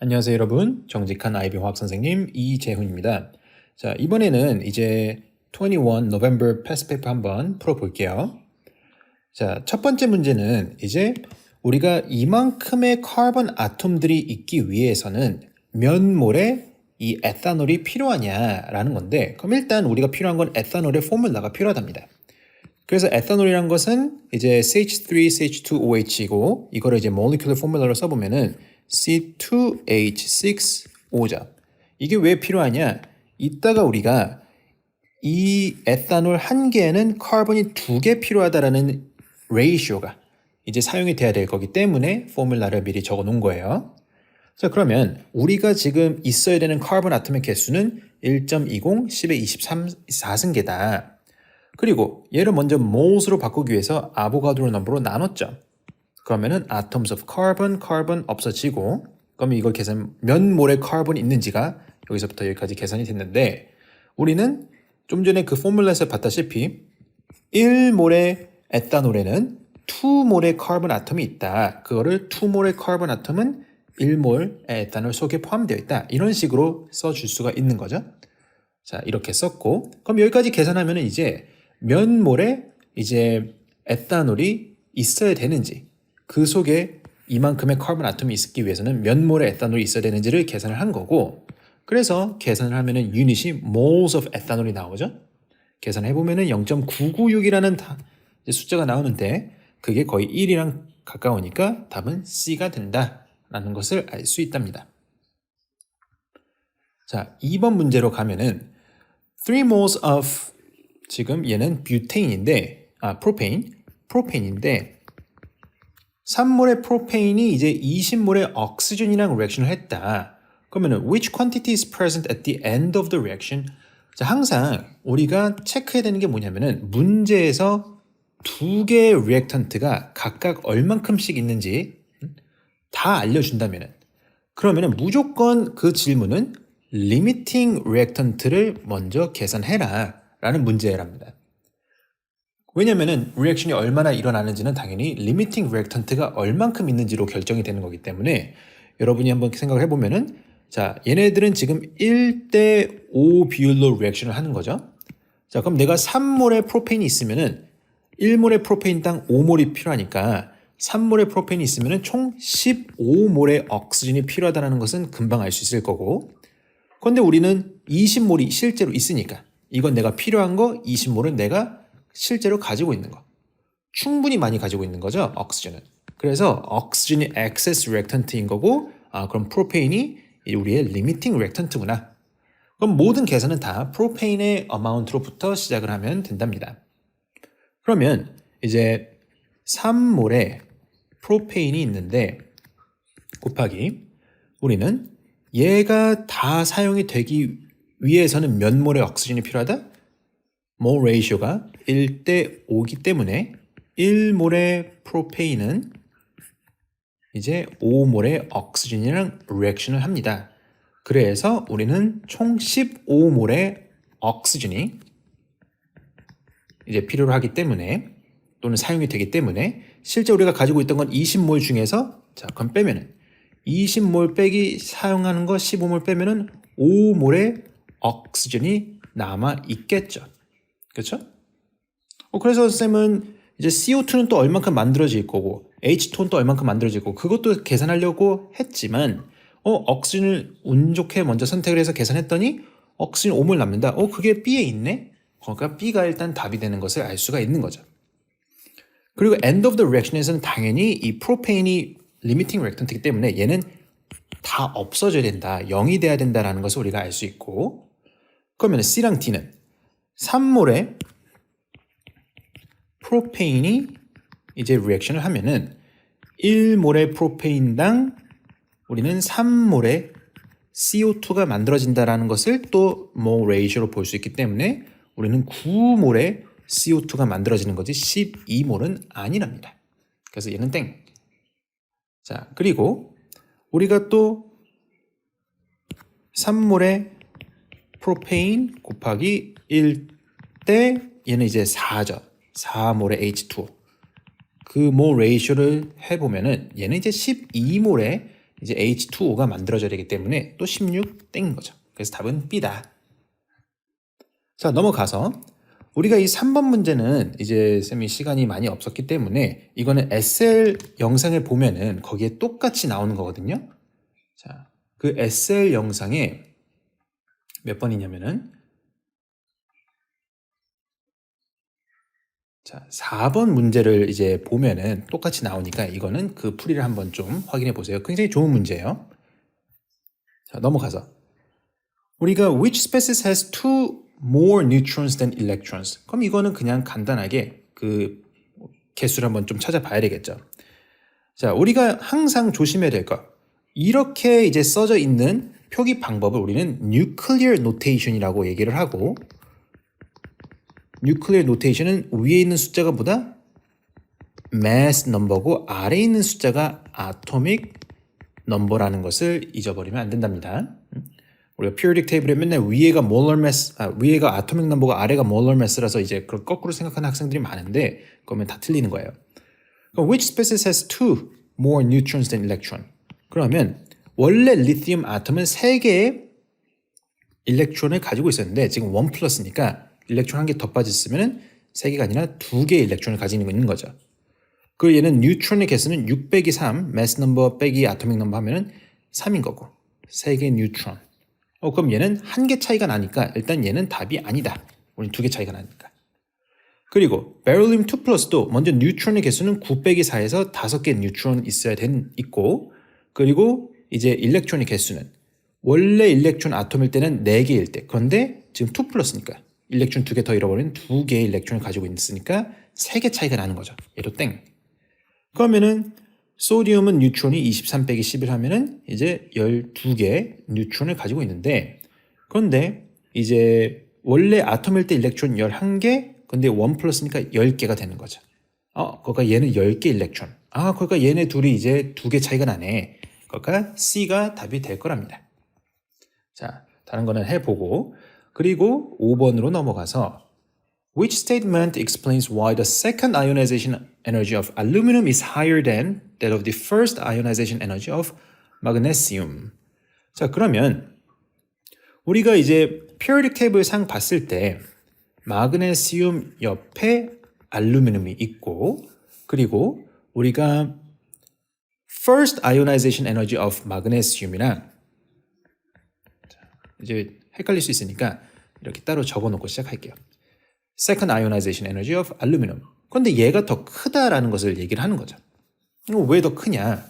안녕하세요 여러분. 정직한 아이비 화학 선생님 이재훈입니다. 자, 이번에는 이제 21 November past paper 한번 풀어볼게요. 자, 첫 번째 문제는 이제 우리가 이만큼의 카본 아톰들이 있기 위해서는 몇 몰의 이 에탄올이 필요하냐라는 건데, 그럼 일단 우리가 필요한 건 에탄올의 포뮬라가 필요하답니다. 그래서 에탄올이란 것은 이제 CH3CH2OH이고 이거를 이제 molecular formula로 써보면은 C2H6O죠. 이게 왜 필요하냐? 이따가 우리가 이 에탄올 한 개에는 카본이 2개 필요하다라는 레이쇼가 이제 사용이 돼야 될 거기 때문에 포뮬라를 미리 적어 놓은 거예요. 자, 그러면 우리가 지금 있어야 되는 카본 아톰의 개수는 1.20 10의 23 4승계다. 그리고 얘를 먼저 moles로 바꾸기 위해서 아보가드로 넘버로 나눴죠. 그러면은 atoms of carbon 없어지고, 그러면 이걸 계산 몇 몰의 카본 있는지가 여기서부터 여기까지 계산이 됐는데, 우리는 좀 전에 그 포뮬러에서 봤다시피 1몰의 에탄올에는 2몰의 카본 아톰이 있다. 그거를 2몰의 카본 아톰은 1몰의 에탄올 속에 포함되어 있다. 이런 식으로 써줄 수가 있는 거죠. 자, 이렇게 썼고, 그럼 여기까지 계산하면은 이제 몇 몰의 이제 에탄올이 있어야 되는지, 그 속에 이만큼의 카본 아톰이 있기 위해서는 몇 몰의 에탄올이 있어야 되는지를 계산을 한 거고, 그래서 계산을 하면은 유닛이 moles of 에탄올이 나오죠. 계산해 보면은 0.996이라는 숫자가 나오는데 그게 거의 1이랑 가까우니까 답은 C가 된다라는 것을 알 수 있답니다. 자, 2번 문제로 가면은 3 moles of, 지금 얘는 뷰테인인데, 프로페인인데 3몰의 프로페인이 이제 20몰의 옥시전이랑 리액션을 했다. 그러면은 which quantity is present at the end of the reaction? 자, 항상 우리가 체크해야 되는 게 뭐냐면은 문제에서 두 개의 리액턴트가 각각 얼만큼씩 있는지 다 알려준다면은, 그러면은 무조건 그 질문은 limiting reactant를 먼저 계산해라 라는 문제랍니다. 왜냐면은 리액션이 얼마나 일어나는지는 당연히 리미팅 리액턴트가 얼만큼 있는지로 결정이 되는 거기 때문에, 여러분이 한번 생각을 해보면은, 자, 얘네들은 지금 1대5 비율로 리액션을 하는 거죠. 자, 그럼 내가 3몰의 프로페인이 있으면은 1몰의 프로페인당 5몰이 필요하니까 3몰의 프로페인이 있으면은 총 15몰의 옥시전이 필요하다는 것은 금방 알 수 있을 거고, 그런데 우리는 20몰이 실제로 있으니까 이건 내가 필요한 거, 20몰은 내가 실제로 가지고 있는 거, 충분히 많이 가지고 있는 거죠, 옥시전은. 그래서 옥시전이 excess reactant인 거고, 그럼 프로페인이 우리의 limiting reactant구나. 그럼 모든 계산은 다 프로페인의 amount로부터 시작을 하면 된답니다. 그러면 이제 3몰의 프로페인이 있는데 곱하기, 우리는 얘가 다 사용이 되기 위해서는 몇 몰의 옥시전이 필요하다? 몰 레이쇼가 1대5기 때문에 1몰의 프로페인은 이제 5몰의 옥시전이랑 리액션을 합니다. 그래서 우리는 총 15몰의 옥시전이 이제 필요로 하기 때문에, 또는 사용이 되기 때문에, 실제 우리가 가지고 있던 건 20몰 중에서, 자, 그럼 빼면은 20몰 빼기 사용하는 거 15몰 빼면은 5몰의 옥시전이 남아 있겠죠. 그렇죠? 그래서 쌤은 이제 CO2는 또 얼만큼 만들어질 거고 H2는 또 얼만큼 만들어질 거고 그것도 계산하려고 했지만 옥시전을 운 좋게 먼저 선택을 해서 계산했더니 옥시전 5몰 남는다. 그게 B에 있네? 그러니까 B가 일단 답이 되는 것을 알 수가 있는 거죠. 그리고 end of the reaction에서는 당연히 이 프로페인이 limiting reactant이기 때문에 얘는 다 없어져야 된다, 0이 돼야 된다라는 것을 우리가 알 수 있고, 그러면 C랑 D는 3몰의 프로페인이 이제 리액션을 하면은 1몰의 프로페인당 우리는 3몰의 CO2가 만들어진다라는 것을 또 몰 레이쇼로 볼 수 있기 때문에 우리는 9몰의 CO2가 만들어지는 거지 12몰은 아니랍니다. 그래서 얘는 땡. 자, 그리고 우리가 또 3몰의 프로페인 곱하기 1대 얘는 이제 4죠. 4몰의 H2O. 그 몰 레이쇼를 해보면은 얘는 이제 12몰의 이제 H2O가 만들어져야 되기 때문에 또 16 땡인 거죠. 그래서 답은 B다. 자, 넘어가서 우리가 이 3번 문제는 이제 쌤이 시간이 많이 없었기 때문에 이거는 SL 영상을 보면은 거기에 똑같이 나오는 거거든요. 자, 그 SL 영상에 몇 번이냐면은 자, 4번 문제를 이제 보면은 똑같이 나오니까 이거는 그 풀이를 한번 좀 확인해 보세요. 굉장히 좋은 문제예요. 자, 넘어가서 우리가 which species has two more neutrons than electrons? 그럼 이거는 그냥 간단하게 그 개수를 한번 좀 찾아봐야 되겠죠. 자, 우리가 항상 조심해야 될 거. 이렇게 이제 써져 있는 표기 방법을 우리는 nuclear notation이라고 얘기를 하고 nuclear notation은 위에 있는 숫자가 뭐다? mass number고 아래에 있는 숫자가 atomic number라는 것을 잊어버리면 안 된답니다. 우리가 periodic table에 맨날 위에가 molar mass, 위에가 atomic number가 아래가 molar mass라서 이제 그걸 거꾸로 생각하는 학생들이 많은데 그러면 다 틀리는 거예요. 그럼 which species has two more neutrons than electron? 그러면 원래 리튬 아톰은 3개의 일렉트론을 가지고 있었는데 지금 1 플러스니까 일렉트론 한 개 더 빠졌으면 3개가 아니라 2개의 일렉트론을 가지고 있는 거죠. 그리고 얘는 뉴트론의 개수는 6 빼기 3, mass number 빼기 atomic number 하면은 3인 거고 3개의 뉴트론. 그럼 얘는 1개 차이가 나니까 일단 얘는 답이 아니다. 우린 2개 차이가 나니까. 그리고 베릴륨 2 플러스도 먼저 뉴트론의 개수는 9 빼기 4에서 5개 뉴트론 있어야 있고 그리고 이제 일렉트론의 개수는 원래 일렉트론 아톰일 때는 4개일 때 그런데 지금 2 플러스니까 일렉트론 2개 더 잃어버리면 2개의 일렉트론을 가지고 있으니까 3개 차이가 나는 거죠. 얘도 땡. 그러면은 소디움은 뉴트론이 23 빼기 11 하면은 이제 12개 뉴트론을 가지고 있는데 그런데 이제 원래 아톰일 때 일렉트론 11개 근데 1 플러스니까 10개가 되는 거죠. 그러니까 얘는 10개 일렉트론. 그러니까 얘네 둘이 이제 2개 차이가 나네. 그러니까 C가 답이 될 거랍니다. 자, 다른 거는 해보고 그리고 5번으로 넘어가서 Which statement explains why the second ionization energy of aluminum is higher than that of the first ionization energy of magnesium? 자, 그러면 우리가 이제 periodic table 상 봤을 때 마그네슘 옆에 알루미늄이 있고 그리고 우리가 first ionization energy of magnesium이랑 이제 헷갈릴 수 있으니까 이렇게 따로 적어놓고 시작할게요. second ionization energy of aluminum. 그런데 얘가 더 크다라는 것을 얘기를 하는 거죠. 왜 더 크냐?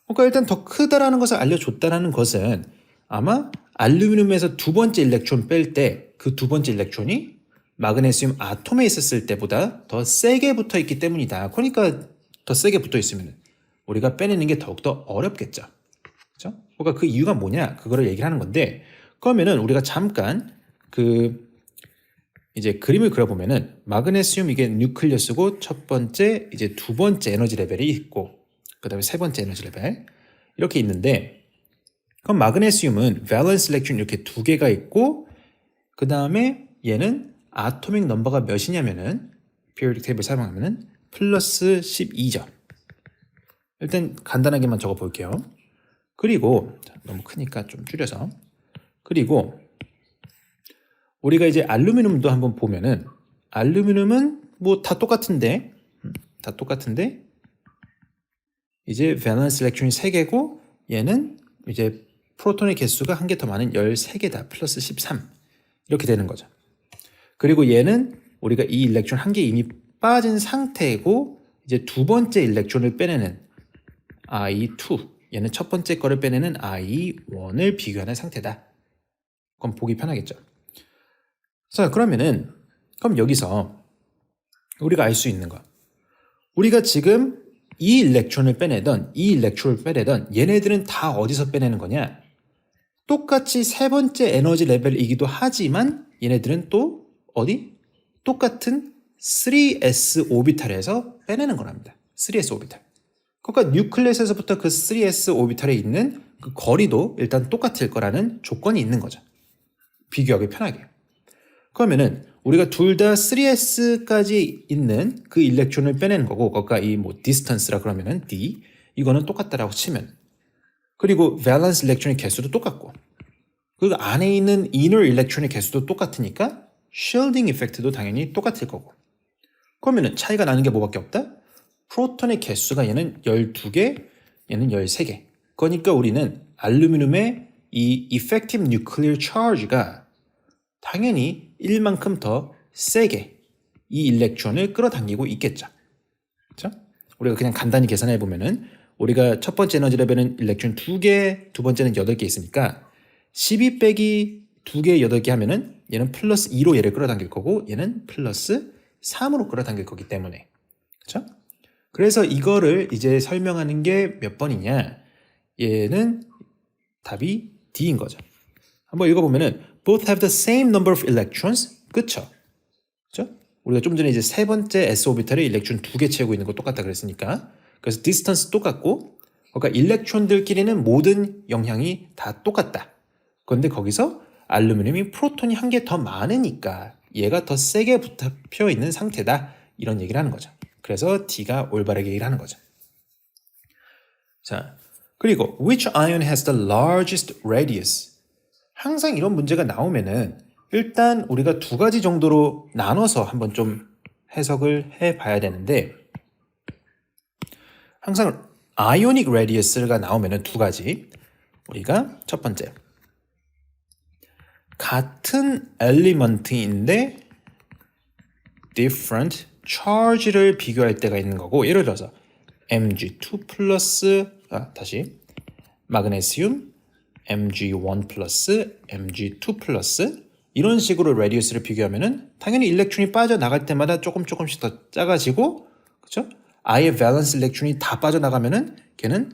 그러니까 일단 더 크다라는 것을 알려줬다라는 것은 아마 알루미늄에서 두 번째 일렉트론 뺄 때 그 두 번째 일렉트론이 마그네슘 아톰에 있었을 때보다 더 세게 붙어 있기 때문이다. 그러니까 더 세게 붙어 있으면 우리가 빼내는 게 더욱더 어렵겠죠. 그렇죠? 그러니까 그 이유가 뭐냐? 그거를 얘기를 하는 건데 그러면은 우리가 잠깐 이제 그림을 그려보면은 마그네슘 이게 뉴클리어스고 첫 번째 이제 두 번째 에너지 레벨이 있고 그 다음에 세 번째 에너지 레벨 이렇게 있는데 그럼 마그네슘은 밸런스 일렉트론 이렇게 2개가 있고 그 다음에 얘는 아토믹 넘버가 몇이냐면은 periodic table 사용하면은 플러스 12죠. 일단 간단하게만 적어 볼게요. 그리고 너무 크니까 좀 줄여서 그리고 우리가 이제 알루미늄도 한번 보면은 알루미늄은 뭐 다 똑같은데 이제 밸런스 일렉트론이 3개고 얘는 이제 프로톤의 개수가 한 개 더 많은 13개다. 플러스 13 이렇게 되는 거죠. 그리고 얘는 우리가 이 일렉트론 한 개 이미 빠진 상태고 이제 두 번째 일렉트론을 빼내는 I2 얘는 첫 번째 거를 빼내는 I1을 비교하는 상태다. 그럼 보기 편하겠죠. 자, 그러면은 그럼 여기서 우리가 알 수 있는 거 우리가 지금 이 일렉트론을 빼내던 이 일렉트론을 빼내던 얘네들은 다 어디서 빼내는 거냐? 똑같이 세 번째 에너지 레벨이기도 하지만 얘네들은 또 어디? 똑같은 3s 오비탈에서 빼내는 거랍니다. 3s 오비탈. 그러니까 뉴클레스에서부터 그 3s 오비탈에 있는 그 거리도 일단 똑같을 거라는 조건이 있는 거죠. 비교하기 편하게. 그러면은 우리가 둘 다 3s까지 있는 그 일렉트론을 빼내는 거고, 그러니까 이 뭐 디스턴스라 그러면은 d 이거는 똑같다라고 치면, 그리고 valence electron의 개수도 똑같고 그리고 안에 있는 inner electron의 개수도 똑같으니까 shielding effect도 당연히 똑같을 거고 그러면은 차이가 나는 게 뭐밖에 없다? 프로톤의 개수가 얘는 12개, 얘는 13개. 그러니까 우리는 알루미늄의 이 effective nuclear charge가 당연히 1만큼 더 세게 이 일렉트론을 끌어당기고 있겠죠. 그렇죠? 우리가 그냥 간단히 계산해 보면은 우리가 첫 번째 에너지 레벨은 일렉트론 2개, 두 번째는 8개 있으니까 12 빼기 2개, 8개 하면은 얘는 플러스 2로 얘를 끌어당길 거고 얘는 플러스 3으로 끌어당길 거기 때문에. 그렇죠? 그래서 이거를 이제 설명하는 게 몇 번이냐? 얘는 답이 D인 거죠. 한번 읽어보면은 both have the same number of electrons. 그쵸? 그쵸? 우리가 좀 전에 이제 세 번째 s 오비탈에 일렉트론 2개 채우고 있는 거 똑같다 그랬으니까 그래서 디스턴스 똑같고 그러니까 일렉트론들끼리는 모든 영향이 다 똑같다. 그런데 거기서 알루미늄이 프로톤이 한 개 더 많으니까 얘가 더 세게 붙어 있는 상태다. 이런 얘기를 하는 거죠. 그래서 D가 올바르게 얘기를 하는 거죠. 자, 그리고 which ion has the largest radius? 항상 이런 문제가 나오면은 일단 우리가 두 가지 정도로 나눠서 한번 좀 해석을 해봐야 되는데 항상 ionic radius가 나오면은 두 가지 우리가 첫 번째 같은 element인데 different charge를 비교할 때가 있는 거고 예를 들어서 Mg2 플러스 다시 마그네슘 Mg1 플러스 Mg2 플러스 이런 식으로 라디우스를 비교하면은 당연히 일렉트론이 빠져나갈 때마다 조금씩 더 작아지고 그렇죠? 아예 밸런스 일렉트론이 다 빠져나가면은 걔는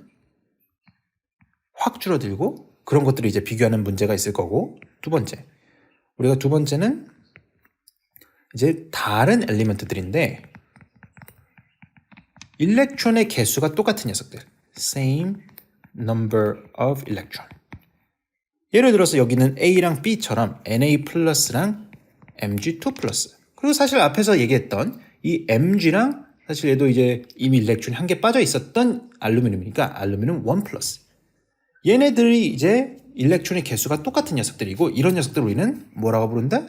확 줄어들고 그런 것들을 이제 비교하는 문제가 있을 거고 두 번째 우리가 두 번째는 이제 다른 엘리먼트들인데 일렉트론의 개수가 똑같은 녀석들 same number of electron 예를 들어서 여기는 A랑 B처럼 Na 플러스랑 Mg2 플러스 그리고 사실 앞에서 얘기했던 이 Mg랑 사실 얘도 이제 이미 일렉트론이 한 개 빠져 있었던 알루미늄이니까 알루미늄 1 플러스 얘네들이 이제 일렉트론의 개수가 똑같은 녀석들이고 이런 녀석들을 우리는 뭐라고 부른다?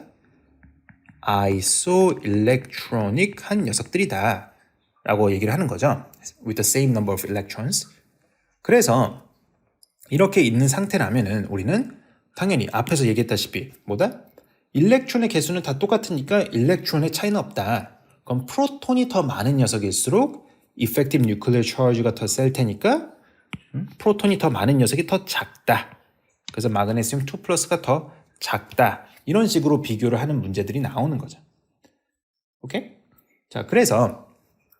isoelectronic한 녀석들이다 라고 얘기를 하는 거죠. with the same number of electrons. 그래서 이렇게 있는 상태라면은 우리는 당연히 앞에서 얘기했다시피 뭐다? 일렉트론의 개수는 다 똑같으니까 일렉트론의 차이는 없다. 그럼 프로톤이 더 많은 녀석일수록 effective nuclear charge가 더 셀 테니까 프로톤이 더 많은 녀석이 더 작다. 그래서 마그네슘 2 플러스가 더 작다. 이런 식으로 비교를 하는 문제들이 나오는 거죠. 오케이? 자, 그래서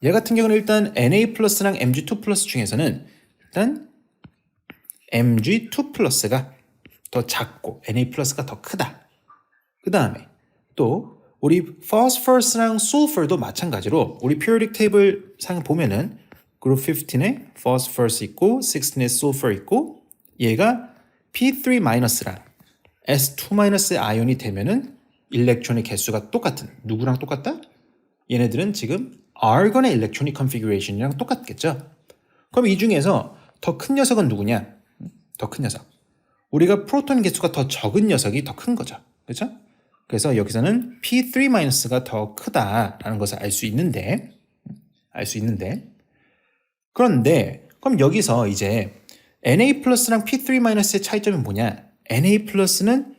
얘 같은 경우는 일단 Na 플러스랑 Mg2 플러스 중에서는 일단 Mg2 플러스가 더 작고 Na 플러스가 더 크다. 그 다음에 또 우리 phosphorus랑 sulfur도 마찬가지로 우리 periodic table 상 보면은 그룹 15에 phosphorus 있고 16에 sulfur 있고 얘가 P3-랑 S2- 아이온이 되면은 일렉트론의 개수가 똑같은 누구랑 똑같다? 얘네들은 지금 argon의 electronic configuration이랑 똑같겠죠? 그럼 이 중에서 더 큰 녀석은 누구냐? 더 큰 녀석. 우리가 프로톤 개수가 더 적은 녀석이 더 큰 거죠. 그렇죠? 그래서 여기서는 P3-가 더 크다라는 것을 알 수 있는데 그런데 그럼 여기서 이제 Na 플러스랑 P3-의 차이점은 뭐냐? Na 플러스는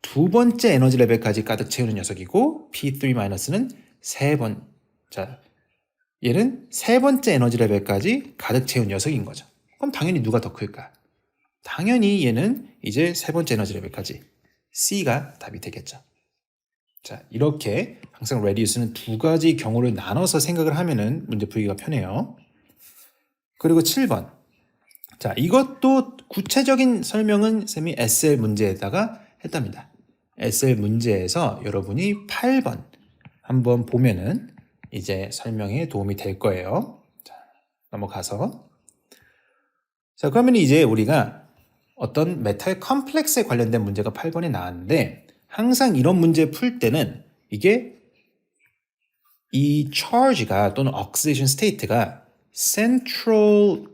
두 번째 에너지 레벨까지 가득 채우는 녀석이고 P3-는 얘는 세 번째 에너지 레벨까지 가득 채운 녀석인 거죠. 그럼 당연히 누가 더 클까? 당연히 얘는 이제 세 번째 에너지 레벨까지 C가 답이 되겠죠. 자, 이렇게 항상 레디우스는 두 가지 경우를 나눠서 생각을 하면은 문제 풀기가 편해요. 그리고 7번. 자, 이것도 구체적인 설명은 쌤이 SL 문제에다가 했답니다. SL 문제에서 여러분이 8번 한번 보면은 이제 설명에 도움이 될 거예요. 자, 넘어가서. 자, 그러면 이제 우리가 어떤 메탈 컴플렉스에 관련된 문제가 8번에 나왔는데 항상 이런 문제 풀 때는 이게 이 charge가 또는 oxidation state가 central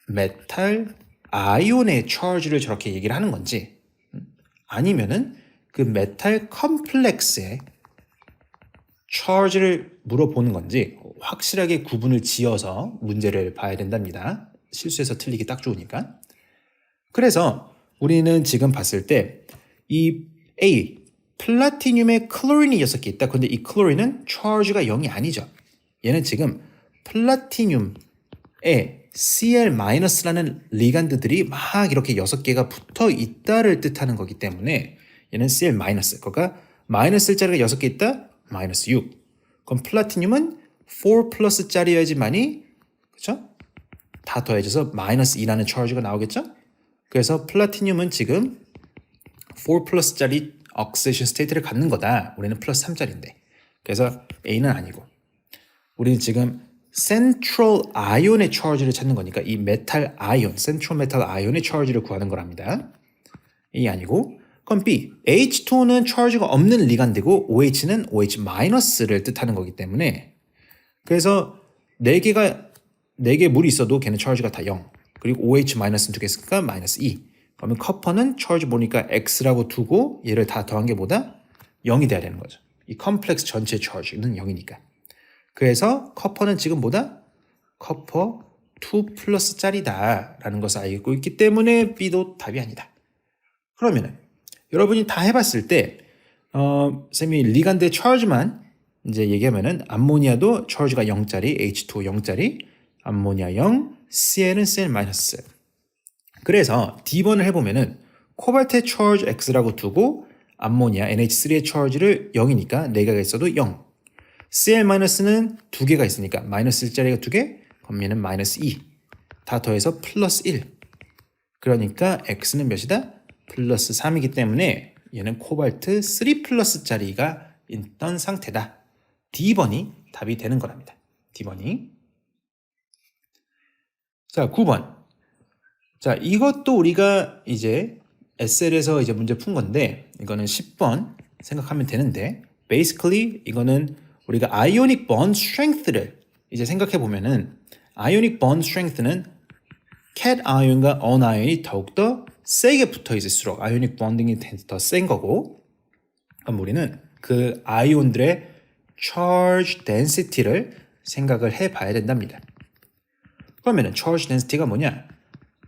metal 아이온의 charge를 저렇게 얘기를 하는 건지 아니면은 그 메탈 컴플렉스의 charge를 물어보는 건지 확실하게 구분을 지어서 문제를 봐야 된답니다. 실수해서 틀리기 딱 좋으니까. 그래서 우리는 지금 봤을 때 이 A, 플라티늄에 클로린이 6개 있다. 근데 이 클로린은 charge가 0이 아니죠. 얘는 지금 플라티늄에 Cl-라는 리간드들이 막 이렇게 6개가 붙어 있다를 뜻하는 거기 때문에 얘는 Cl-, 그러니까 마이너스 자리가 6개 있다? 마이너스 6. 그럼 플라티늄은 4 플러스짜리여야지만이 그렇죠? 다 더해져서 마이너스 2라는 charge가 나오겠죠? 그래서 플라티늄은 지금 4 플러스짜리 oxidation state를 갖는 거다. 우리는 플러스 3짜리인데. 그래서 A는 아니고. 우리는 지금 central ion의 charge를 찾는 거니까 이 메탈 아이온, central metal ion의 charge를 구하는 거랍니다. A 아니고. 그럼 B, H2는 charge가 없는 리간드고 OH는 OH-를 뜻하는 거기 때문에 그래서 4개 물이 있어도 걔는 charge가 다 0. 그리고 OH-는 2개 있으니까 마이너스 2. 그러면 커퍼는 charge 보니까 X라고 두고 얘를 다 더한 게 뭐다? 0이 돼야 되는 거죠. 이 컴플렉스 전체 charge는 0이니까. 그래서 커퍼는 지금 뭐다? 커퍼 2 플러스짜리다 라는 것을 알고 있기 때문에 B도 답이 아니다. 그러면은 여러분이 다 해봤을 때 쌤이 리간드의 charge만 이제 얘기하면은 암모니아도 charge가 0짜리, H2 0짜리, 암모니아 0, Cl은 Cl-. 그래서 D번을 해보면은 코발트의 charge X라고 두고 암모니아 NH3의 charge를 0이니까 4개가 있어도 0. Cl-는 2개가 있으니까 마이너스 1짜리가 2개, 그럼 얘는 마이너스 2. 다 더해서 플러스 1. 그러니까 X는 몇이다? 플러스 3이기 때문에 얘는 코발트 3 플러스짜리가 있던 상태다. D번이 답이 되는 거랍니다. D번이. 자, 9번. 자, 이것도 우리가 이제 SL에서 이제 문제 푼 건데 이거는 10번 생각하면 되는데 basically 이거는 우리가 ionic bond strength를 이제 생각해 보면은 ionic bond strength는 cat ion과 on ion이 더욱더 세게 붙어 있을수록 ionic bonding이 더 센 거고 그럼 우리는 그 아이온들의 charge density를 생각을 해 봐야 된답니다. 그러면은 charge density가 뭐냐?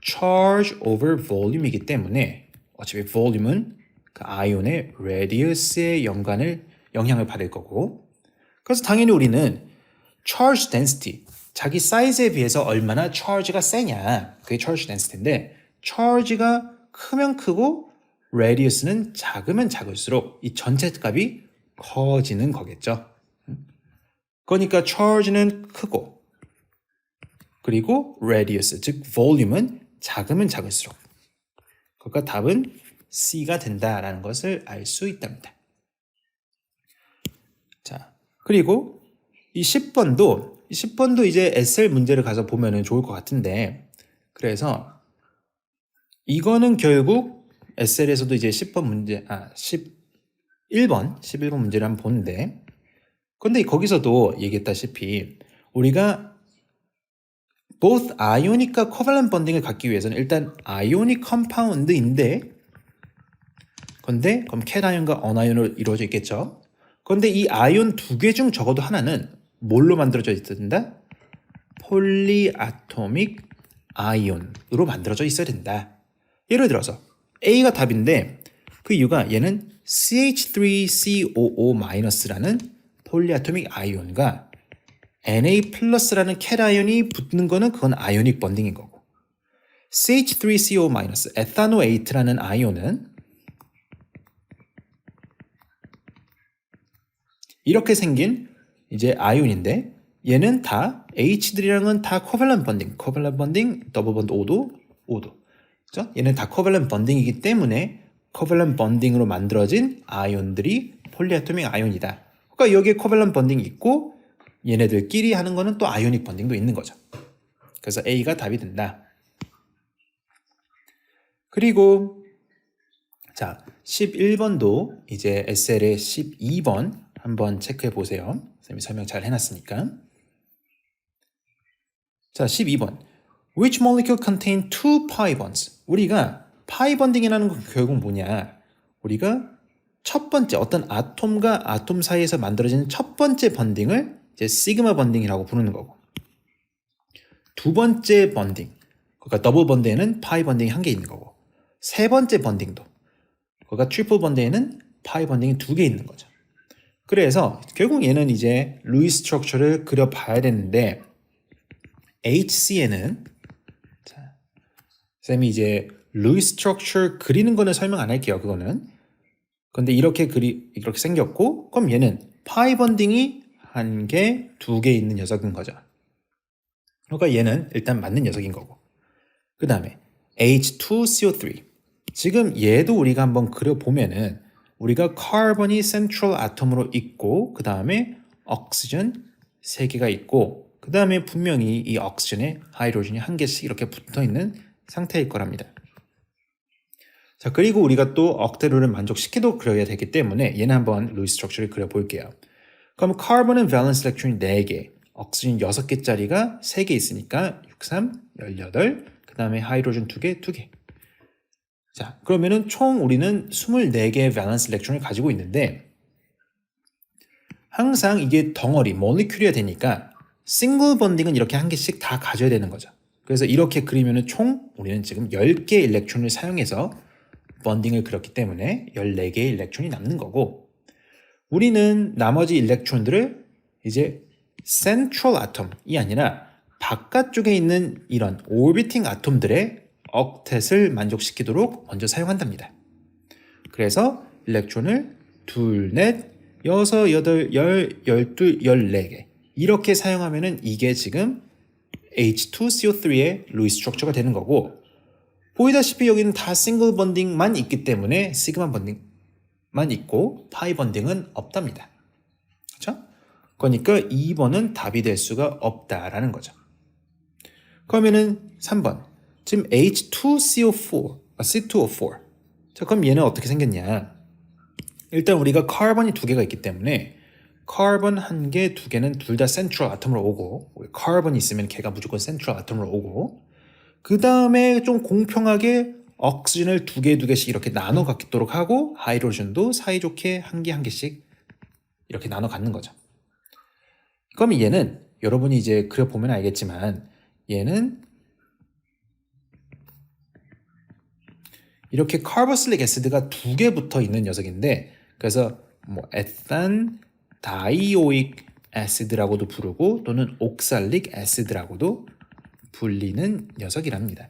charge over volume이기 때문에 어차피 volume은 그 아이온의 radius의 영향을 받을 거고 그래서 당연히 우리는 charge density 자기 사이즈에 비해서 얼마나 charge가 세냐 그게 charge density인데 charge가 크면 크고 radius는 작으면 작을수록 이 전체 값이 커지는 거겠죠. 그러니까 charge는 크고 그리고 radius 즉 volume은 작으면 작을수록 그러니까 답은 C가 된다라는 것을 알 수 있답니다. 자, 그리고 이 10번도 이제 SL 문제를 가서 보면은 좋을 것 같은데 그래서 이거는 결국 SL에서도 이제 10번 문제 11번 문제를 한번 보는데 근데 거기서도 얘기했다시피 우리가 both ionic covalent bonding을 갖기 위해서는 일단 ionic compound인데 근데 그럼 캣아이온과 언아이온으로 이루어져 있겠죠. 그런데 이 아이온 2개 중 적어도 하나는 뭘로 만들어져 있어야 된다? 폴리아토믹 아이온으로 만들어져 있어야 된다. 예를 들어서 A가 답인데 그 이유가 얘는 CH3COO-라는 폴리아토믹 아이온과 Na+라는 캣아이온이 붙는 거는 그건 아이오닉 번딩인 거고 CH3CO- 에타노에이트라는 아이온은 이렇게 생긴 이제 아이온인데 얘는 다 H들이랑은 다 코밸런트 번딩, 더블 번드 O도. 그죠? 얘는 다 코밸런트 번딩이기 때문에 코밸런트 번딩으로 만들어진 아이온들이 폴리아토믹 아이온이다. 그러니까 여기에 코밸런트 번딩이 있고 얘네들끼리 하는 거는 또 아이오닉 번딩도 있는 거죠. 그래서 A가 답이 된다. 그리고 자 11번도 이제 SL의 12번 한번 체크해 보세요. 선생님이 설명 잘 해놨으니까. 자 12번 Which molecule contain two pi bonds? 우리가 pi bonding이라는 건 결국 뭐냐? 우리가 첫 번째 어떤 아톰과 아톰 사이에서 만들어지는 첫 번째 번딩을 이제 시그마 번딩이라고 부르는 거고, 두 번째 번딩, 그러니까 더블 번딩에는 파이 번딩이 한 개 있는 거고, 세 번째 번딩도, 그러니까 트리플 번딩에는 파이 번딩이 두 개 있는 거죠. 그래서 결국 얘는 이제 루이스 스트럭처를 그려봐야 되는데, HC에는 자, 쌤이 이제 루이스 스트럭처 그리는 거는 설명 안 할게요. 그거는. 근데 이렇게 생겼고, 그럼 얘는 파이 번딩이 한 개, 두 개 있는 녀석인 거죠. 그러니까 얘는 일단 맞는 녀석인 거고. 그 다음에 H2CO3. 지금 얘도 우리가 한번 그려보면은 우리가 카본이 센트럴 아톰으로 있고, 그 다음에 옥시전 3개가 있고, 그 다음에 분명히 이 옥시전에 하이드로전이 한 개씩 이렇게 붙어 있는 상태일 거랍니다. 자, 그리고 우리가 또 억대룰을 만족시키도록 그려야 되기 때문에 얘는 한번 루이스 스트럭처를 그려볼게요. 그럼 카본은 밸런스 일렉트론이 4개, 옥시전 6개짜리가 3개 있으니까 6, 3, 18, 그 다음에 하이드로전 2개, 2개. 자, 그러면은 총 우리는 24개의 밸런스 일렉트론을 가지고 있는데, 항상 이게 덩어리, 몰리큘이어야 되니까 싱글 번딩은 이렇게 한 개씩 다 가져야 되는 거죠. 그래서 이렇게 그리면은 총 우리는 지금 10개의 일렉트론을 사용해서 번딩을 그렸기 때문에 14개의 일렉트론이 남는 거고, 우리는 나머지 일렉트론들을 이제 센트럴 아톰이 아니라 바깥쪽에 있는 이런 오비팅 아톰들의 억텟을 만족시키도록 먼저 사용한답니다. 그래서 일렉트론을 2, 4, 6, 8, 10, 12, 14개 이렇게 사용하면은 이게 지금 H2CO3의 루이스 스트럭처가 되는 거고, 보이다시피 여기는 다 싱글 번딩만 있기 때문에 시그마 번딩만 있고 파이 번딩은 없답니다. 그렇죠? 그러니까 2번은 답이 될 수가 없다라는 거죠. 그러면은 3번. 지금 H2CO4, C2O4. 자, 그럼 얘는 어떻게 생겼냐? 일단 우리가 카본이 2개가 있기 때문에 카본 1개, 2개는 둘 다 센트럴 아톰으로 오고, 카본이 있으면 걔가 무조건 센트럴 아톰으로 오고, 그 다음에 좀 공평하게 옥시전을 2개씩 이렇게 나눠 갖도록 하고, 하이드로전도 사이좋게 한 개씩 이렇게 나눠 갖는 거죠. 그럼 얘는 여러분이 이제 그려보면 알겠지만 얘는 이렇게 카보실릭 애시드가 2개 붙어 있는 녀석인데, 그래서 뭐 에탄 다이오익 애시드라고도 부르고 또는 옥살릭 애시드라고도 불리는 녀석이랍니다.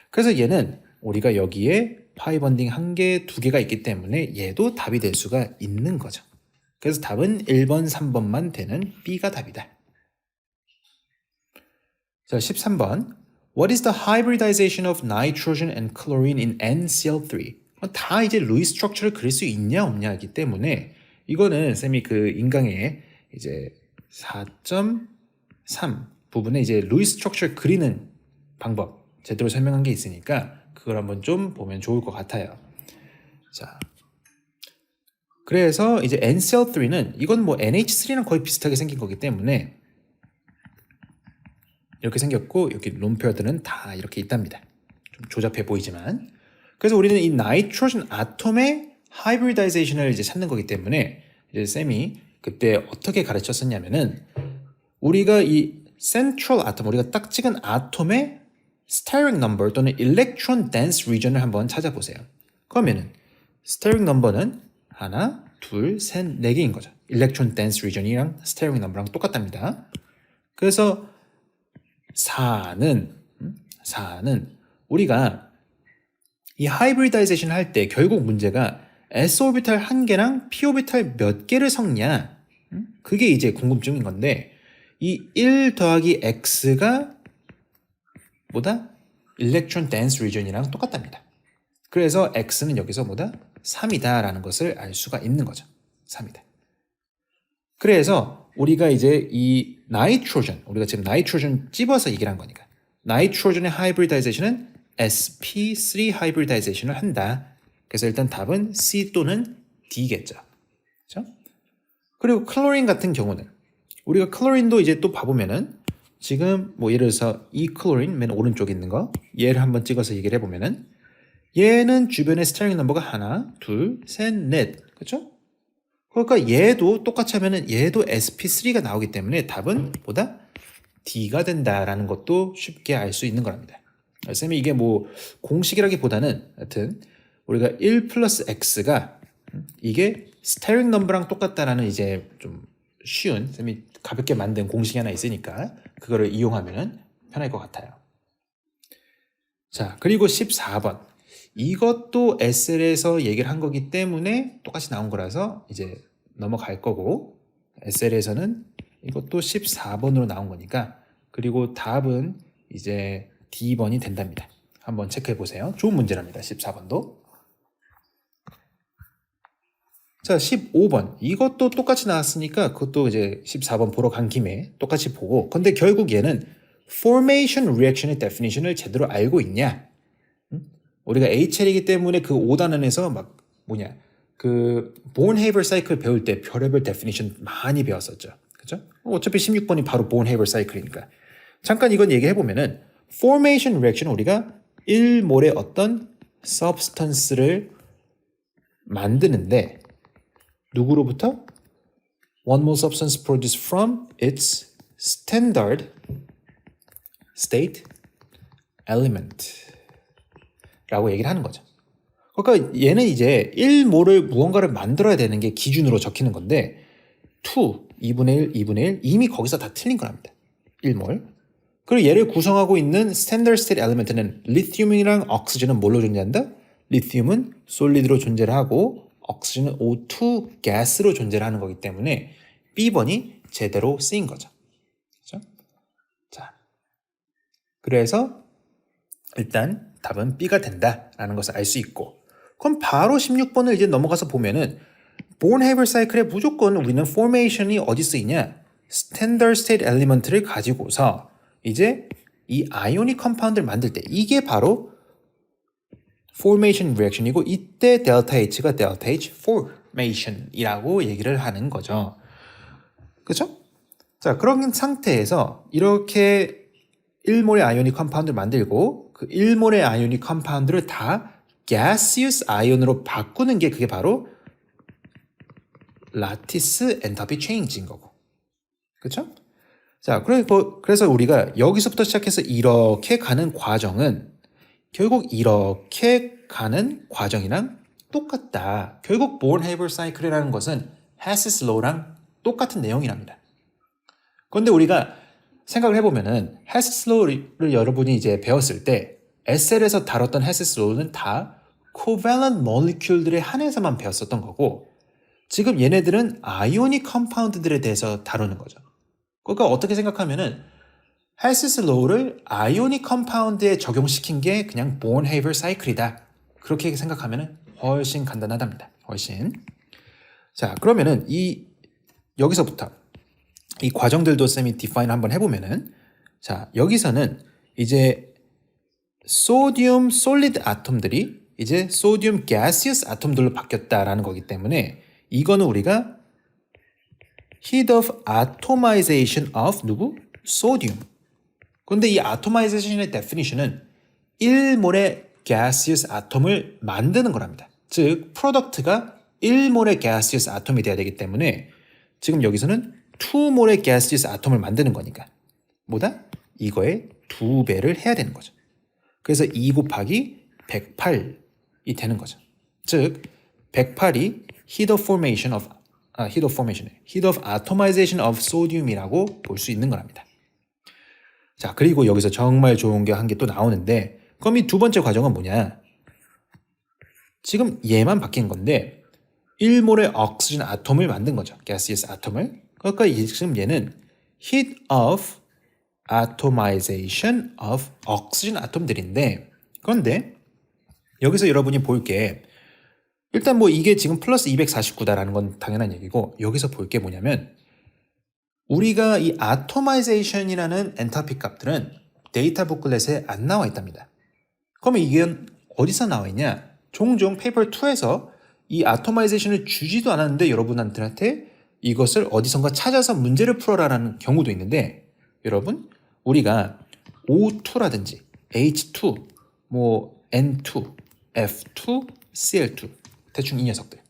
그래서 얘는 우리가 여기에 파이 번딩 1개, 2개가 있기 때문에 얘도 답이 될 수가 있는 거죠. 그래서 답은 1번, 3번만 되는 B가 답이다. 자, 13번. What is the hybridization of nitrogen and chlorine in NCl3? 다 이제 루이스 스트럭처를 그릴 수 있냐 없냐이기 때문에 이거는 쌤이 그 인강의 이제 4.3 부분에 이제 루이스 스트럭처를 그리는 방법 제대로 설명한 게 있으니까 그걸 한번 좀 보면 좋을 것 같아요. 자, 그래서 이제 NCl3는 이건 뭐 NH3랑 거의 비슷하게 생긴 거기 때문에 이렇게 생겼고, 여기 론페어들은 다 이렇게 있답니다. 좀 조잡해 보이지만. 그래서 우리는 이 나이트로젠 아톰의 하이브리다이제이션을 이제 찾는 거기 때문에 이제 쌤이 그때 어떻게 가르쳤었냐면은 우리가 이 센트럴 아톰, 우리가 딱 찍은 아톰의 스테릭 넘버 또는 일렉트론 댄스 리전을 한번 찾아보세요. 그러면은 스테릭 넘버는 하나, 둘, 셋, 4개인 거죠. 일렉트론 댄스 리전이랑 스테릭 넘버랑 똑같답니다. 그래서 4는 우리가 이 하이브리다이제이션 할 때 결국 문제가 s오비탈 1개랑 p오비탈 몇 개를 섞냐, 그게 이제 궁금증인 건데, 이 1 더하기 x가 뭐다? 일렉트론 댄스 리전이랑 똑같답니다. 그래서 x는 여기서 뭐다? 3이다 라는 것을 알 수가 있는 거죠. 3이다. 그래서 우리가 이제 이 나이트로젠, 우리가 지금 나이트로젠 찝어서 얘기를 한 거니까 나이트로젠의 하이브리다이제이션은 sp3 하이브리다이제이션을 한다. 그래서 일단 답은 C 또는 D겠죠. 그렇죠? 그리고 클로린 같은 경우는 우리가 클로린도 이제 또 봐보면은 지금 뭐 예를 들어서 이 클로린 맨 오른쪽에 있는 거 얘를 한번 찍어서 얘기를 해보면은 얘는 주변에 스타링 넘버가 하나, 둘, 셋, 넷. 그렇죠? 그러니까 얘도 똑같이 하면은 얘도 sp3가 나오기 때문에 답은 보다 D가 된다라는 것도 쉽게 알 수 있는 거랍니다. 쌤이 이게 뭐 공식이라기보다는 하여튼 우리가 1 플러스 x가 이게 스타링 넘버랑 똑같다라는 이제 좀 쉬운 쌤이 가볍게 만든 공식이 하나 있으니까 그거를 이용하면 편할 것 같아요. 자, 그리고 14번. 이것도 SL에서 얘기를 한 거기 때문에 똑같이 나온 거라서 이제 넘어갈 거고 SL에서는 이것도 14번으로 나온 거니까 그리고 답은 이제 D번이 된답니다. 한번 체크해 보세요. 좋은 문제랍니다. 14번도. 자, 15번. 이것도 똑같이 나왔으니까 그것도 이제 14번 보러 간 김에 똑같이 보고 근데 결국 얘는 formation reaction의 definition을 제대로 알고 있냐? 우리가 HL이기 때문에 그 5단원에서 막 뭐냐 그 Born-Haber cycle 배울 때 별의별 definition 많이 배웠었죠. 그죠? 어차피 16번이 바로 Born-Haber cycle이니까. 잠깐 이건 얘기해 보면은 formation reaction 우리가 1몰의 어떤 substance를 만드는데 누구로부터? One mole substance produced from its standard state element 라고 얘기를 하는 거죠. 그러니까 얘는 이제 1몰을 무언가를 만들어야 되는 게 기준으로 적히는 건데 2, 2분의 1, 2분의 1 이미 거기서 다 틀린 거랍니다. 1몰. 그리고 얘를 구성하고 있는 standard state element는 리튬이랑 옥시전은 뭘로 존재한다? 리튬은 솔리드로 존재를 하고 옥시전은 O2 가스로 존재를 하는 거기 때문에 B번이 제대로 쓰인 거죠. 그렇죠? 자, 그래서 일단 답은 B가 된다라는 것을 알 수 있고 그럼 바로 16번을 이제 넘어가서 보면은 Born-Haber cycle에 무조건 우리는 formation이 어디 쓰이냐? standard state element를 가지고서 이제 이 ionic compound를 만들 때 이게 바로 formation reaction이고 이때 delta H가 delta H formation이라고 얘기를 하는 거죠. 그렇죠? 자, 그런 상태에서 이렇게 1몰의 ionic compound를 만들고 그 1몰의 ionic compound를 다 gaseous ion으로 바꾸는 게 그게 바로 lattice enthalpy change인 거고. 그렇죠? 자, 그래서 우리가 여기서부터 시작해서 이렇게 가는 과정은 결국 이렇게 가는 과정이랑 똑같다. 결국 Born-Haber cycle이라는 것은 Hess's law랑 똑같은 내용이랍니다. 그런데 우리가 생각을 해보면은 Hess's law를 여러분이 이제 배웠을 때 SL에서 다뤘던 Hess's law는 다 covalent molecule들에 한해서만 배웠었던 거고 지금 얘네들은 ionic compound들에 대해서 다루는 거죠. 그러니까 어떻게 생각하면은 Hess's law를 ionic compound에 적용시킨 게 그냥 Born-Haber cycle이다. 그렇게 생각하면은 훨씬 간단하답니다. 훨씬. 자, 그러면은 여기서부터 이 과정들도 쌤이 define 한번 해보면은 자, 여기서는 이제 소디움 솔리드 아톰들이 이제 소디움 gaseous 아톰들로 바뀌었다라는 거기 때문에 이거는 우리가 heat of atomization of 누구? 소디움. 그런데 이 atomization의 definition은 1몰의 gaseous 아톰을 만드는 거랍니다. 즉, 프로덕트가 1몰의 gaseous 아톰이 돼야 되기 때문에 지금 여기서는 2몰의 gaseous 아톰을 만드는 거니까 뭐다? 이거의 2배를 해야 되는 거죠. 그래서 2 곱하기 108이 되는 거죠. 즉, 108이 heat of atomization of sodium이라고 볼 수 있는 거랍니다. 자, 그리고 여기서 정말 좋은 게 한 개 또 나오는데 그럼 이 두 번째 과정은 뭐냐? 지금 얘만 바뀐 건데 1몰의 옥시전 아톰을 만든 거죠. gaseous 아톰을. 그러니까 지금 얘는 heat of atomization of oxygen 아톰들인데 그런데 여기서 여러분이 볼 게 일단 뭐 이게 지금 플러스 249다라는 건 당연한 얘기고 여기서 볼 게 뭐냐면 우리가 이 atomization이라는 엔탈피 값들은 데이터 북클렛에 안 나와 있답니다. 그러면 이게 어디서 나와 있냐? 종종 페이퍼 2에서 이 atomization을 주지도 않았는데 여러분한테 이것을 어디선가 찾아서 문제를 풀어라라는 경우도 있는데 여러분 우리가 O2라든지 H2, 뭐 N2, F2, Cl2 대충 이 녀석들.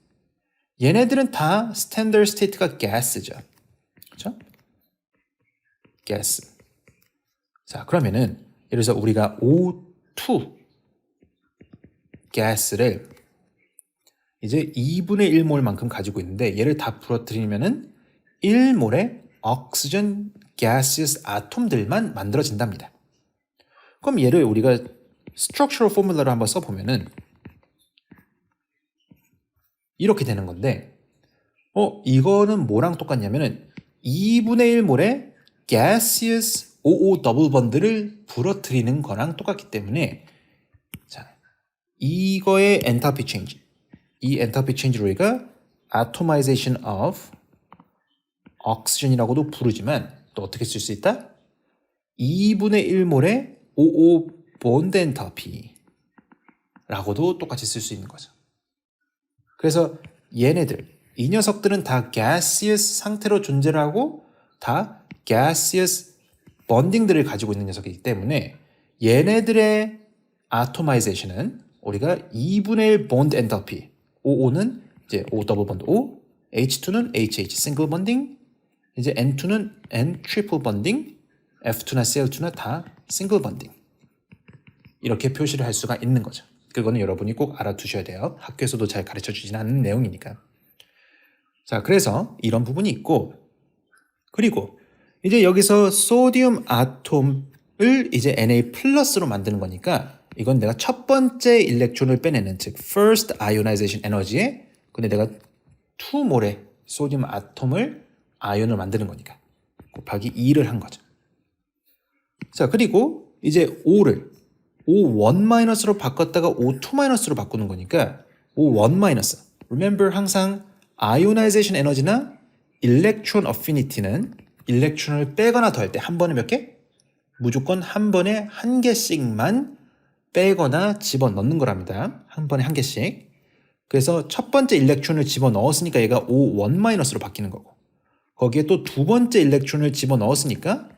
얘네들은 다 스탠더드 스테이트가 가스죠. 그렇죠? 가스. 자, 그러면은 예를 들어서 우리가 O2 가스를 이제 2분의 1몰만큼 가지고 있는데 얘를 다 부러뜨리면은 1몰의 oxygen gaseous 아톰들만 만들어진답니다. 그럼 얘를 우리가 structural formula로 한번 써보면은 이렇게 되는 건데 이거는 뭐랑 똑같냐면은 2분의 1몰의 gaseous OO 더블 번들을 부러뜨리는 거랑 똑같기 때문에 자, 이거의 엔탈피 체인지 이 엔탈피 체인지를 우리가 atomization of oxygen이라고도 부르지만 또 어떻게 쓸 수 있다? 2분의 1몰의 OO 본드 엔탈피 라고도 똑같이 쓸 수 있는 거죠. 그래서 얘네들, 이 녀석들은 다 gaseous 상태로 존재를 하고 다 gaseous bonding들을 가지고 있는 녀석이기 때문에 얘네들의 atomization은 우리가 2분의 1 bond enthalpy, OO는 이제 O double bond O, H2는 HH single bonding, 이제 N2는 N triple bonding, F2나 Cl2나 다 single bonding. 이렇게 표시를 할 수가 있는 거죠. 그거는 여러분이 꼭 알아두셔야 돼요. 학교에서도 잘 가르쳐 주지는 않는 내용이니까. 자, 그래서 이런 부분이 있고, 그리고 이제 여기서 소디움 아톰을 이제 Na 플러스로 만드는 거니까 이건 내가 첫 번째 일렉트론을 빼내는 즉 first ionization 에너지에 근데 내가 2몰의 소디움 아톰을 아이온을 만드는 거니까 곱하기 2를 한 거죠. 자, 그리고 이제 O를 O1-로 바꿨다가 O2-로 바꾸는 거니까 O1-. Remember 항상 ionization 에너지나 electron affinity는 일렉트론을 빼거나 더할 때 한 번에 몇 개? 무조건 한 번에 한 개씩만 빼거나 집어넣는 거랍니다. 한 번에 한 개씩. 그래서 첫 번째 일렉트론을 집어넣었으니까 얘가 O1-로 바뀌는 거고 거기에 또 두 번째 일렉트론을 집어넣었으니까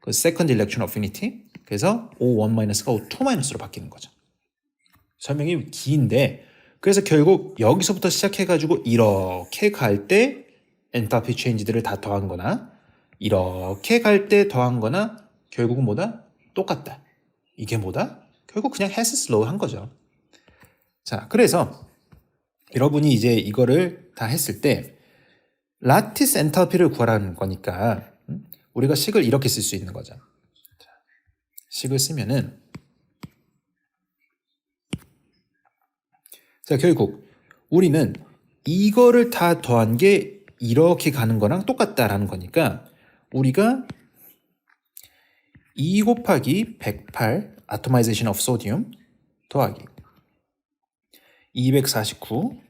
그 second electron affinity 그래서 O1-가 O2-로 바뀌는 거죠. 설명이 긴데 그래서 결국 여기서부터 시작해가지고 이렇게 갈 때 엔탈피 체인지들을 다 더한 거나 이렇게 갈 때 더한 거나 결국은 뭐다? 똑같다. 이게 뭐다? 결국 그냥 헤스스 로우 한 거죠. 자, 그래서 여러분이 이제 이거를 다 했을 때 라티스 엔탈피를 구하라는 거니까 우리가 식을 이렇게 쓸 수 있는 거죠. 자, 식을 쓰면은 자, 결국 우리는 이거를 다 더한 게 이렇게 가는 거랑 똑같다라는 거니까 우리가 2 곱하기 108 atomization of sodium 더하기 249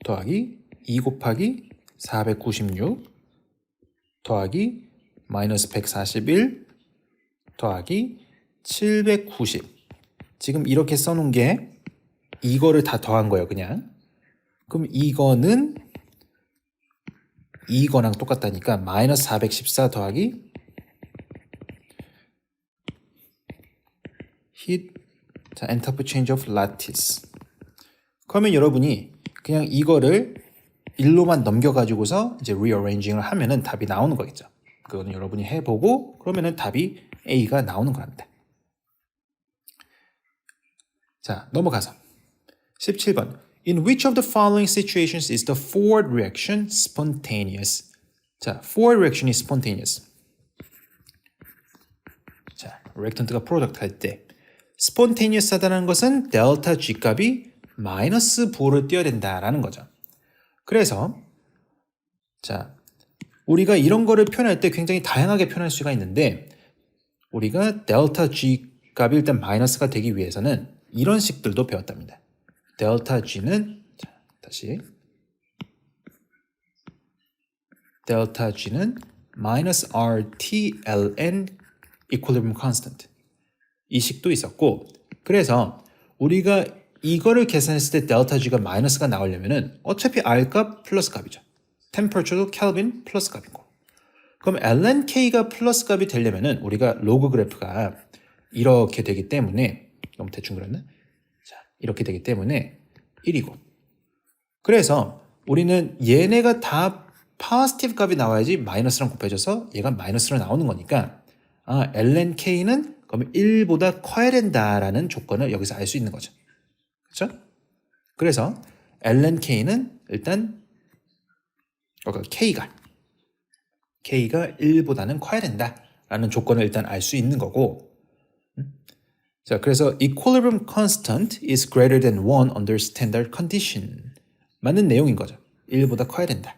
더하기 2 곱하기 496 더하기 마이너스 141 더하기 790 지금 이렇게 써놓은 게 이거를 다 더한 거예요, 그냥. 그럼 이거는 이거랑 똑같다니까 마이너스 414 더하기 heat 자, enthalpy change of lattice. 그러면 여러분이 그냥 이거를 1로만 넘겨가지고서 이제 rearranging을 하면은 답이 나오는 거겠죠. 그거는 여러분이 해보고 그러면은 답이 A가 나오는 겁니다. 자, 넘어가서 17번. In which of the following situations is the forward reaction spontaneous? 자, forward reaction이 spontaneous. 자, reactant가 product 할 때 spontaneous 하다는 것은 델타 G 값이 마이너스 보를 띄어야 된다라는 거죠. 그래서 자, 우리가 이런 거를 표현할 때 굉장히 다양하게 표현할 수가 있는데 우리가 델타 G 값이 일단 마이너스가 되기 위해서는 이런 식들도 배웠답니다. 델타 G는 자, 다시 델타 G는 마이너스 RTLN equilibrium constant 이 식도 있었고 그래서 우리가 이거를 계산했을 때 델타 G가 마이너스가 나오려면은 어차피 R 값 플러스 값이죠. 템퍼처도 켈빈 플러스 값이고 그럼 lnk가 플러스 값이 되려면은 우리가 로그 그래프가 이렇게 되기 때문에 너무 대충 그렸나? 자, 이렇게 되기 때문에 1이고. 그래서 우리는 얘네가 다 포지티브 값이 나와야지 마이너스랑 곱해져서 얘가 마이너스로 나오는 거니까 lnk는 그럼 1보다 커야 된다라는 조건을 여기서 알 수 있는 거죠. 그렇죠? 그래서 lnk는 일단 k가 1보다는 커야 된다라는 조건을 일단 알 수 있는 거고. 자, 그래서 equilibrium constant is greater than 1 under standard condition. 맞는 내용인 거죠. 1보다 커야 된다.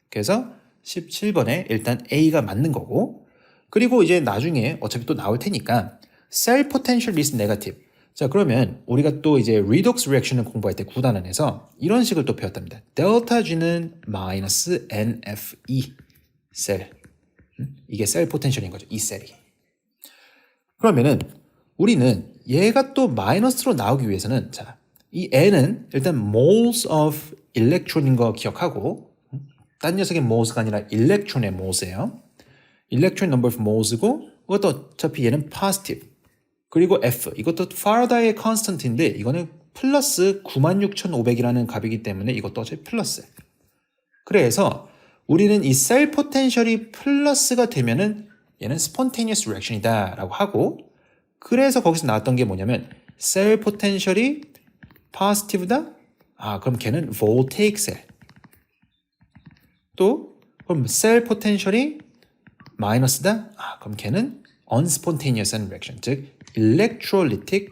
그래서 17번에 일단 A가 맞는 거고, 그리고 이제 나중에 어차피 또 나올 테니까 cell potential is negative. 자, 그러면 우리가 또 이제 redox reaction을 공부할 때 9단원에서 이런 식을 또 배웠답니다. 델타 G는 마이너스 NFE 셀. 이게 셀 포텐셜인 거죠. 이 셀이. 그러면은 우리는 얘가 또 마이너스로 나오기 위해서는 자, 이 N은 일단 moles of electron인 거 기억하고, 딴 녀석의 moles가 아니라 electron의 moles예요. electron number of moles고, 이것도 어차피 얘는 positive. 그리고 F, 이것도 파라다이의 constant인데 이거는 플러스 96,500이라는 값이기 때문에 이것도 어차피 플러스. 그래서 우리는 이 셀 포텐셜이 플러스가 되면은 얘는 spontaneous reaction이다 라고 하고, 그래서 거기서 나왔던 게 뭐냐면 셀 포텐셜이 positive다? 그럼 걔는 voltaic 셀. 또 그럼 셀 포텐셜이 마이너스다? 그럼 걔는 unspontaneous reaction, 즉 electrolytic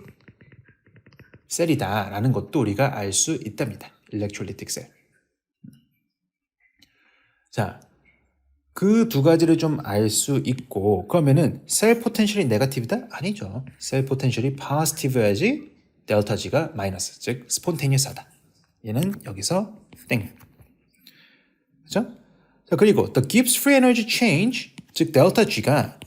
셀이다 라는 것도 우리가 알 수 있답니다. electrolytic 셀. 자, 그 두 가지를 좀 알 수 있고, 그러면은 셀 포텐셜이 네거티브다? 아니죠. 셀 포텐셜이 포지티브여야지 델타 G가 마이너스, 즉 스폰테니어스하다. 얘는 여기서 땡. 그렇죠? 자, 그리고 the Gibbs free energy change, 즉 델타 G가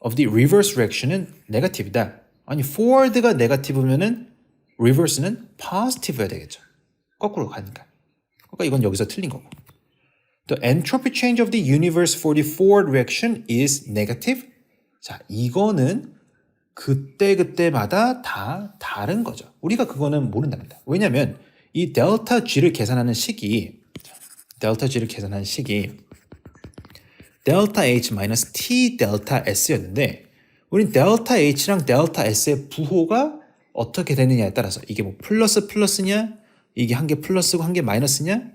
of the reverse reaction은 네거티브다. 아니, forward가 네거티브면은 reverse는 positive여야 되겠죠. 거꾸로 가니까. 그러니까 이건 여기서 틀린 거고. The entropy change of the universe for the forward reaction is negative. 자, 이거는 그때마다 다 다른 거죠. 우리가 그거는 모른답니다. 왜냐면 이 델타 G를 계산하는 식이 델타 H 마이너스 T 델타 S였는데, 우린 델타 H랑 델타 S의 부호가 어떻게 되느냐에 따라서 이게 뭐 플러스냐, 이게 한 개 플러스고 한 개 마이너스냐,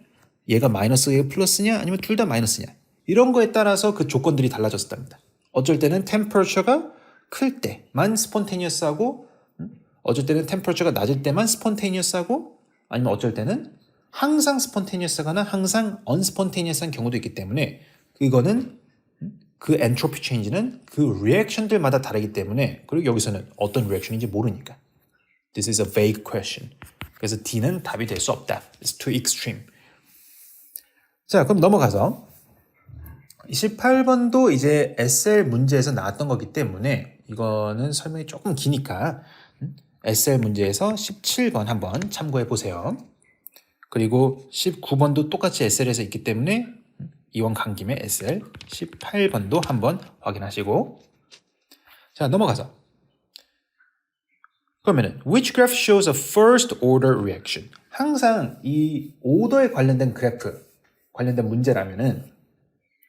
얘가 마이너스 얘가 플러스냐, 아니면 둘 다 마이너스냐, 이런 거에 따라서 그 조건들이 달라졌답니다. 어쩔 때는 템퍼러처가 클 때만 스폰테니어스하고, 어쩔 때는 템퍼러처가 낮을 때만 스폰테니어스하고, 아니면 어쩔 때는 항상 스폰테니어스하거나 항상 언스폰테니어스한 경우도 있기 때문에 이거는 그 엔트로피 체인지는 그 리액션들마다 다르기 때문에, 그리고 여기서는 어떤 리액션인지 모르니까 This is a vague question. 그래서 D는 답이 될 수 없다. It's too extreme. 자, 그럼 넘어가서 28번도 이제 SL 문제에서 나왔던 거기 때문에 이거는 설명이 조금 기니까 SL 문제에서 17번 한번 참고해 보세요. 그리고 19번도 똑같이 SL에서 있기 때문에 이원 간 김에 SL 18번도 한번 확인하시고. 자, 넘어가서 그러면은 which graph shows a first order reaction? 항상 이 오더에 관련된 그래프 관련된 문제라면은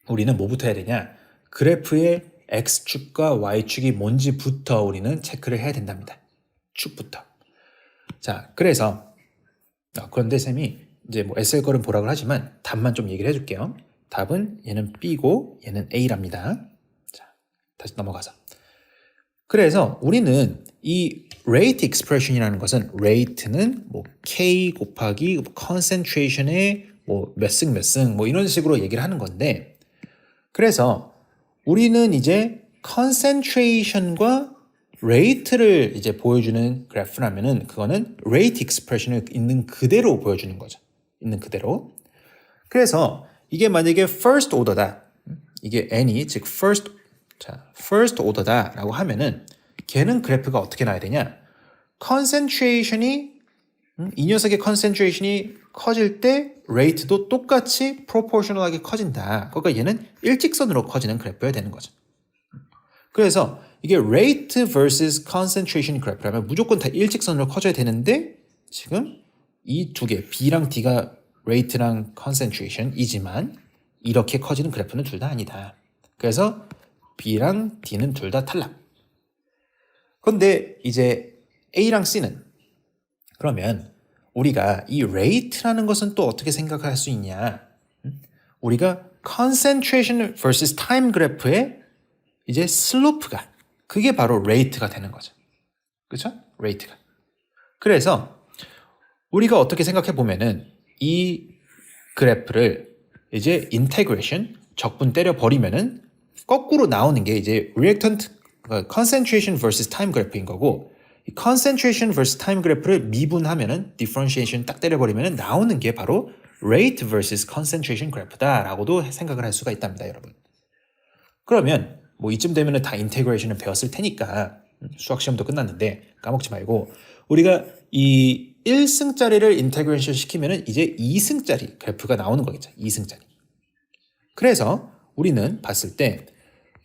우리는 뭐부터 해야 되냐? 그래프의 X축과 Y축이 뭔지부터 우리는 체크를 해야 된답니다. 축부터. 자, 그래서 그런데 쌤이 이제 뭐 SL 거는 보라고 하지만 답만 좀 얘기를 해줄게요. 답은 얘는 B고 얘는 A랍니다. 자, 다시 넘어가서. 그래서 우리는 이 rate expression이라는 것은 rate는 뭐 K 곱하기 concentration의 뭐 몇 승 뭐 이런 식으로 얘기를 하는 건데, 그래서 우리는 이제 concentration과 rate를 이제 보여주는 그래프라면은 그거는 rate expression을 있는 그대로 보여주는 거죠. 있는 그대로. 그래서 이게 만약에 first order다. 이게 n이 즉 first order다라고 하면은 걔는 그래프가 어떻게 나야 되냐? concentration이 이 녀석의 concentration이 커질 때 rate도 똑같이 proportional하게 커진다. 그러니까 얘는 일직선으로 커지는 그래프여야 되는 거죠. 그래서 이게 rate versus concentration 그래프라면 무조건 다 일직선으로 커져야 되는데 지금 이 두 개, B랑 D가 rate랑 concentration이지만 이렇게 커지는 그래프는 둘 다 아니다. 그래서 B랑 D는 둘 다 탈락. 그런데 이제 A랑 C는 그러면 우리가 이 rate라는 것은 또 어떻게 생각할 수 있냐? 우리가 concentration versus time 그래프의 이제 슬로프가 그게 바로 rate가 되는 거죠. 그렇죠? rate가. 그래서 우리가 어떻게 생각해 보면은 이 그래프를 이제 integration 적분 때려 버리면은 거꾸로 나오는 게 이제 reactant concentration versus time 그래프인 거고 이 concentration versus time 그래프를 미분하면은 differentiation 딱 때려 버리면은 나오는 게 바로 rate versus concentration 그래프다라고도 생각을 할 수가 있답니다, 여러분. 그러면 뭐 이쯤 되면은 다 인테그레이션을 배웠을 테니까 수학 시험도 끝났는데 까먹지 말고 우리가 이 1승짜리를 인테그레이션 시키면은 이제 2승짜리 그래프가 나오는 거겠죠. 2승짜리. 그래서 우리는 봤을 때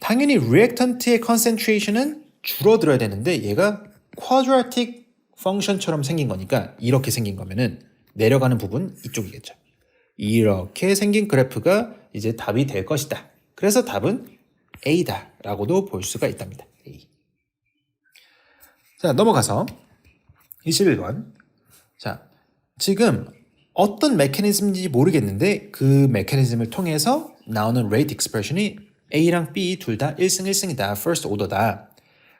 당연히 리액턴트의 concentration은 줄어들어야 되는데 얘가 quadratic function처럼 생긴 거니까 이렇게 생긴 거면은 내려가는 부분 이쪽이겠죠. 이렇게 생긴 그래프가 이제 답이 될 것이다. 그래서 답은 A다라고도 볼 수가 있답니다. A. 자, 넘어가서 21번. 자, 지금 어떤 메커니즘인지 모르겠는데 그 메커니즘을 통해서 나오는 rate expression이 A랑 B 둘 다 1승 1승이다. first order다.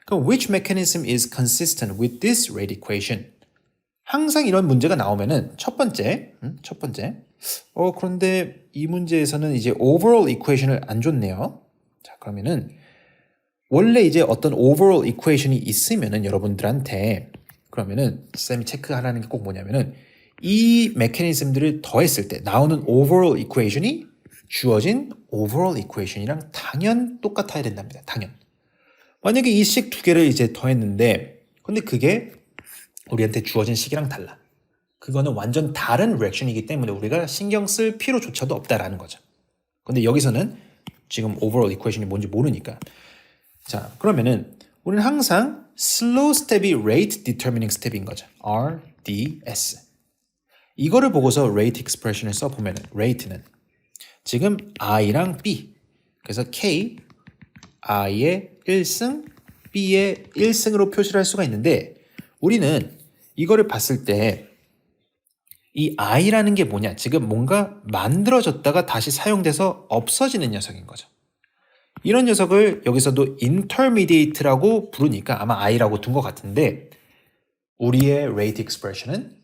그럼 which mechanism is consistent with this rate equation? 항상 이런 문제가 나오면은 첫 번째. 그런데 이 문제에서는 이제 overall equation을 안 줬네요. 자, 그러면은 원래 이제 어떤 overall equation이 있으면은 여러분들한테 그러면은 쌤이 체크하라는 게 꼭 뭐냐면은 이 메커니즘들을 더했을 때 나오는 overall equation이 주어진 overall equation이랑 당연 똑같아야 된답니다. 당연. 만약에 이 식 두 개를 이제 더했는데 근데 그게 우리한테 주어진 식이랑 달라. 그거는 완전 다른 리액션이기 때문에 우리가 신경 쓸 필요조차도 없다라는 거죠. 근데 여기서는 지금 overall equation이 뭔지 모르니까. 자, 그러면은 우리는 항상 slow step이 rate determining step인 거죠. RDS. 이거를 보고서 rate expression을 써보면은 rate는 지금 I랑 B 그래서 K I의 1승 B의 1승으로 표시를 할 수가 있는데 우리는 이거를 봤을 때 이 I라는 게 뭐냐 지금 뭔가 만들어졌다가 다시 사용돼서 없어지는 녀석인 거죠. 이런 녀석을 여기서도 intermediate라고 부르니까 아마 I라고 둔 것 같은데 우리의 rate expression은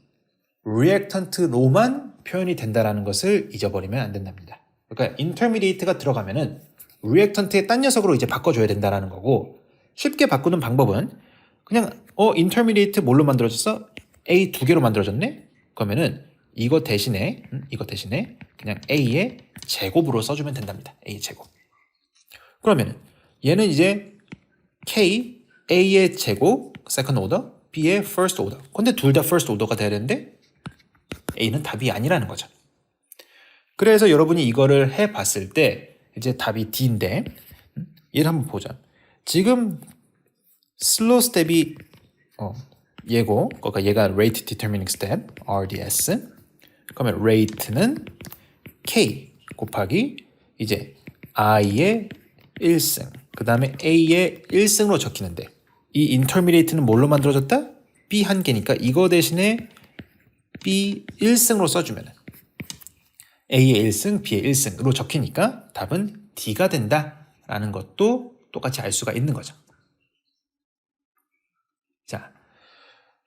reactant로만 표현이 된다는 것을 잊어버리면 안 된답니다. 그러니까 intermediate가 들어가면은 reactant의 딴 녀석으로 이제 바꿔줘야 된다는 거고 쉽게 바꾸는 방법은 그냥 intermediate 뭘로 만들어졌어? A 두 개로 만들어졌네? 그러면은 이거 대신에 그냥 A의 제곱으로 써주면 된답니다. A 제곱. 그러면은 얘는 이제 K, A의 제곱, second order, B의 first order. 근데 둘 다 first order가 돼야 되는데 A는 답이 아니라는 거죠. 그래서 여러분이 이거를 해봤을 때 이제 답이 D인데 얘를 한번 보자. 지금 slow step이 얘고, 그러니까 얘가 rate determining step, RDS. 그러면 rate는 K 곱하기 이제 I의 1승, 그 다음에 A의 1승으로 적히는데 이 intermediate는 뭘로 만들어졌다? B 한 개니까 이거 대신에 B 1승으로 써주면 A의 1승, B의 1승으로 적히니까 답은 D가 된다라는 것도 똑같이 알 수가 있는 거죠. 자,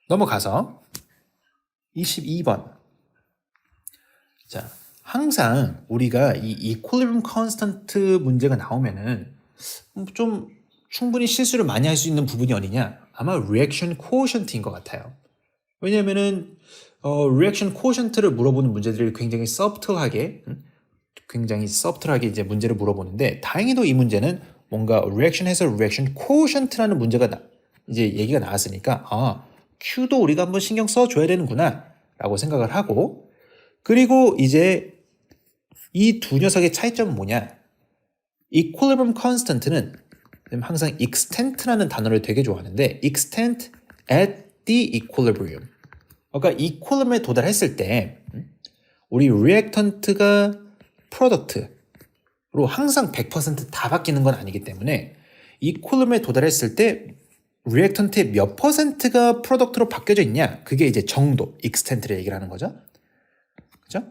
넘어가서 22번. 자, 항상 우리가 이 equilibrium constant 문제가 나오면은 좀 충분히 실수를 많이 할 수 있는 부분이 어디냐? 아마 reaction quotient인 것 같아요. 왜냐면은 reaction quotient를 물어보는 문제들이 굉장히 subtle하게 이제 문제를 물어보는데 다행히도 이 문제는 뭔가 reaction에서 reaction quotient라는 문제가 이제 얘기가 나왔으니까 Q도 우리가 한번 신경 써줘야 되는구나 라고 생각을 하고 그리고 이제 이 두 녀석의 차이점은 뭐냐? equilibrium constant는 항상 extent라는 단어를 되게 좋아하는데 extent at the equilibrium. 그러니까 equilibrium에 도달했을 때 우리 reactant가 product로 항상 100%다 바뀌는 건 아니기 때문에 equilibrium에 도달했을 때 reactant의 몇 %가 product로 바뀌어져 있냐? 그게 이제 정도, extent를 얘기를 하는 거죠. 그죠?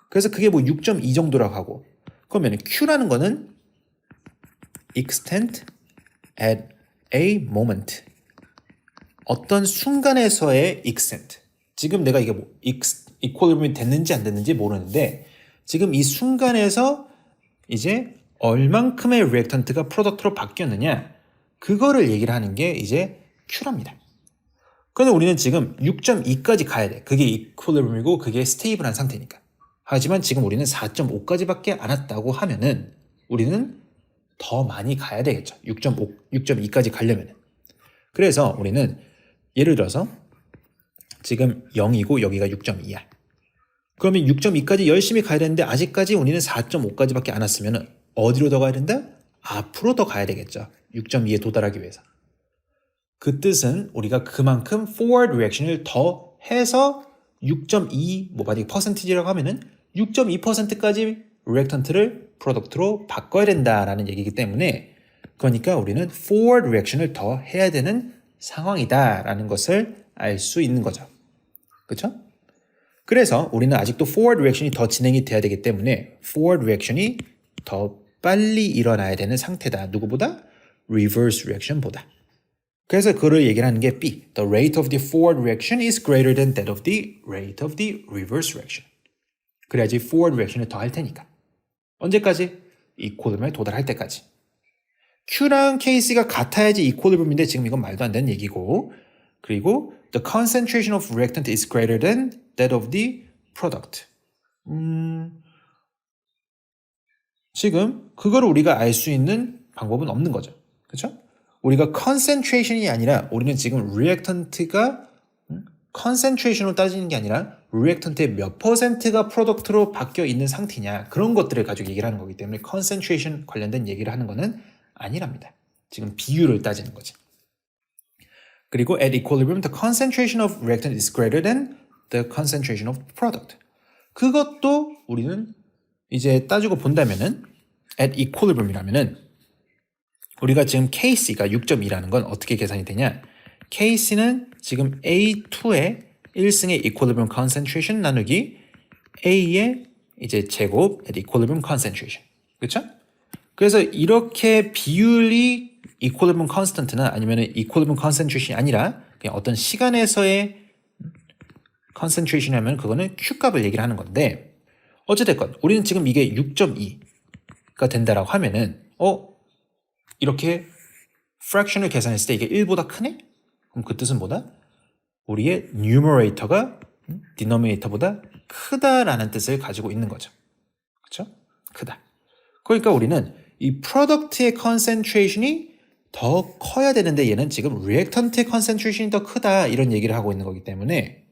그래서 그게 뭐 6.2 정도라고 하고 그러면 Q라는 거는 extent at a moment. 어떤 순간에서의 extent. 지금 내가 이게 뭐 equilibrium이 됐는지 안 됐는지 모르는데 지금 이 순간에서 이제 얼만큼의 reactant가 product로 바뀌었느냐 그거를 얘기를 하는 게 이제 Q랍니다. 그런데 우리는 지금 6.2까지 가야 돼. 그게 equilibrium이고 그게 스테이블한 상태니까. 하지만 지금 우리는 4.5까지밖에 안 왔다고 하면은 우리는 더 많이 가야 되겠죠. 6.2까지 가려면. 그래서 우리는 예를 들어서 지금 0이고 여기가 6.2야. 그러면 6.2까지 열심히 가야 되는데 아직까지 우리는 4.5까지밖에 안 왔으면 어디로 더 가야 된다? 앞으로 더 가야 되겠죠. 6.2에 도달하기 위해서. 그 뜻은 우리가 그만큼 forward reaction을 더 해서 6.2 뭐 만약에 퍼센티지라고 하면은 6.2%까지 reactant를 product로 바꿔야 된다라는 얘기이기 때문에 그러니까 우리는 forward reaction을 더 해야 되는 상황이다라는 것을 알 수 있는 거죠. 그렇죠? 그래서 우리는 아직도 forward reaction이 더 진행이 돼야 되기 때문에 forward reaction이 더 빨리 일어나야 되는 상태다. 누구보다? reverse reaction보다. 그래서 그를 얘기를 하는 게 B. The rate of the forward reaction is greater than that of the rate of the reverse reaction. 그래야지 forward reaction을 더 할 테니까. 언제까지? equilibrium에 도달할 때까지. Q랑 KC가 같아야지 equilibrium인데 지금 이건 말도 안 되는 얘기고 그리고 the concentration of reactant is greater than that of the product. 지금 그거를 우리가 알 수 있는 방법은 없는 거죠. 그렇죠? 우리가 concentration이 아니라 우리는 지금 reactant가 concentration으로 따지는 게 아니라 reactant의 몇 %가 product로 바뀌어 있는 상태냐 그런 것들을 가지고 얘기를 하는 거기 때문에 concentration 관련된 얘기를 하는 거는 아니랍니다. 지금 비율을 따지는 거지. 그리고 at equilibrium, the concentration of reactant is greater than the concentration of product. 그것도 우리는 이제 따지고 본다면은 at equilibrium이라면은 우리가 지금 KC가 6.2라는 건 어떻게 계산이 되냐? KC는 지금 A2의 1승의 equilibrium concentration 나누기 A의 이제 제곱 at equilibrium concentration. 그렇죠? 그래서 이렇게 비율이 equilibrium constant나 아니면 equilibrium concentration이 아니라 그냥 어떤 시간에서의 concentration 하면 그거는 Q값을 얘기를 하는 건데 어찌됐건 우리는 지금 이게 6.2가 된다라고 하면은 이렇게 fraction을 계산했을 때 이게 1보다 크네? 그럼 그 뜻은 뭐다? 우리의 numerator가 denominator보다 크다라는 뜻을 가지고 있는 거죠. 그렇죠? 크다. 그러니까 우리는 이 product의 concentration이 더 커야 되는데 얘는 지금 reactant의 concentration이 더 크다 이런 얘기를 하고 있는 거기 때문에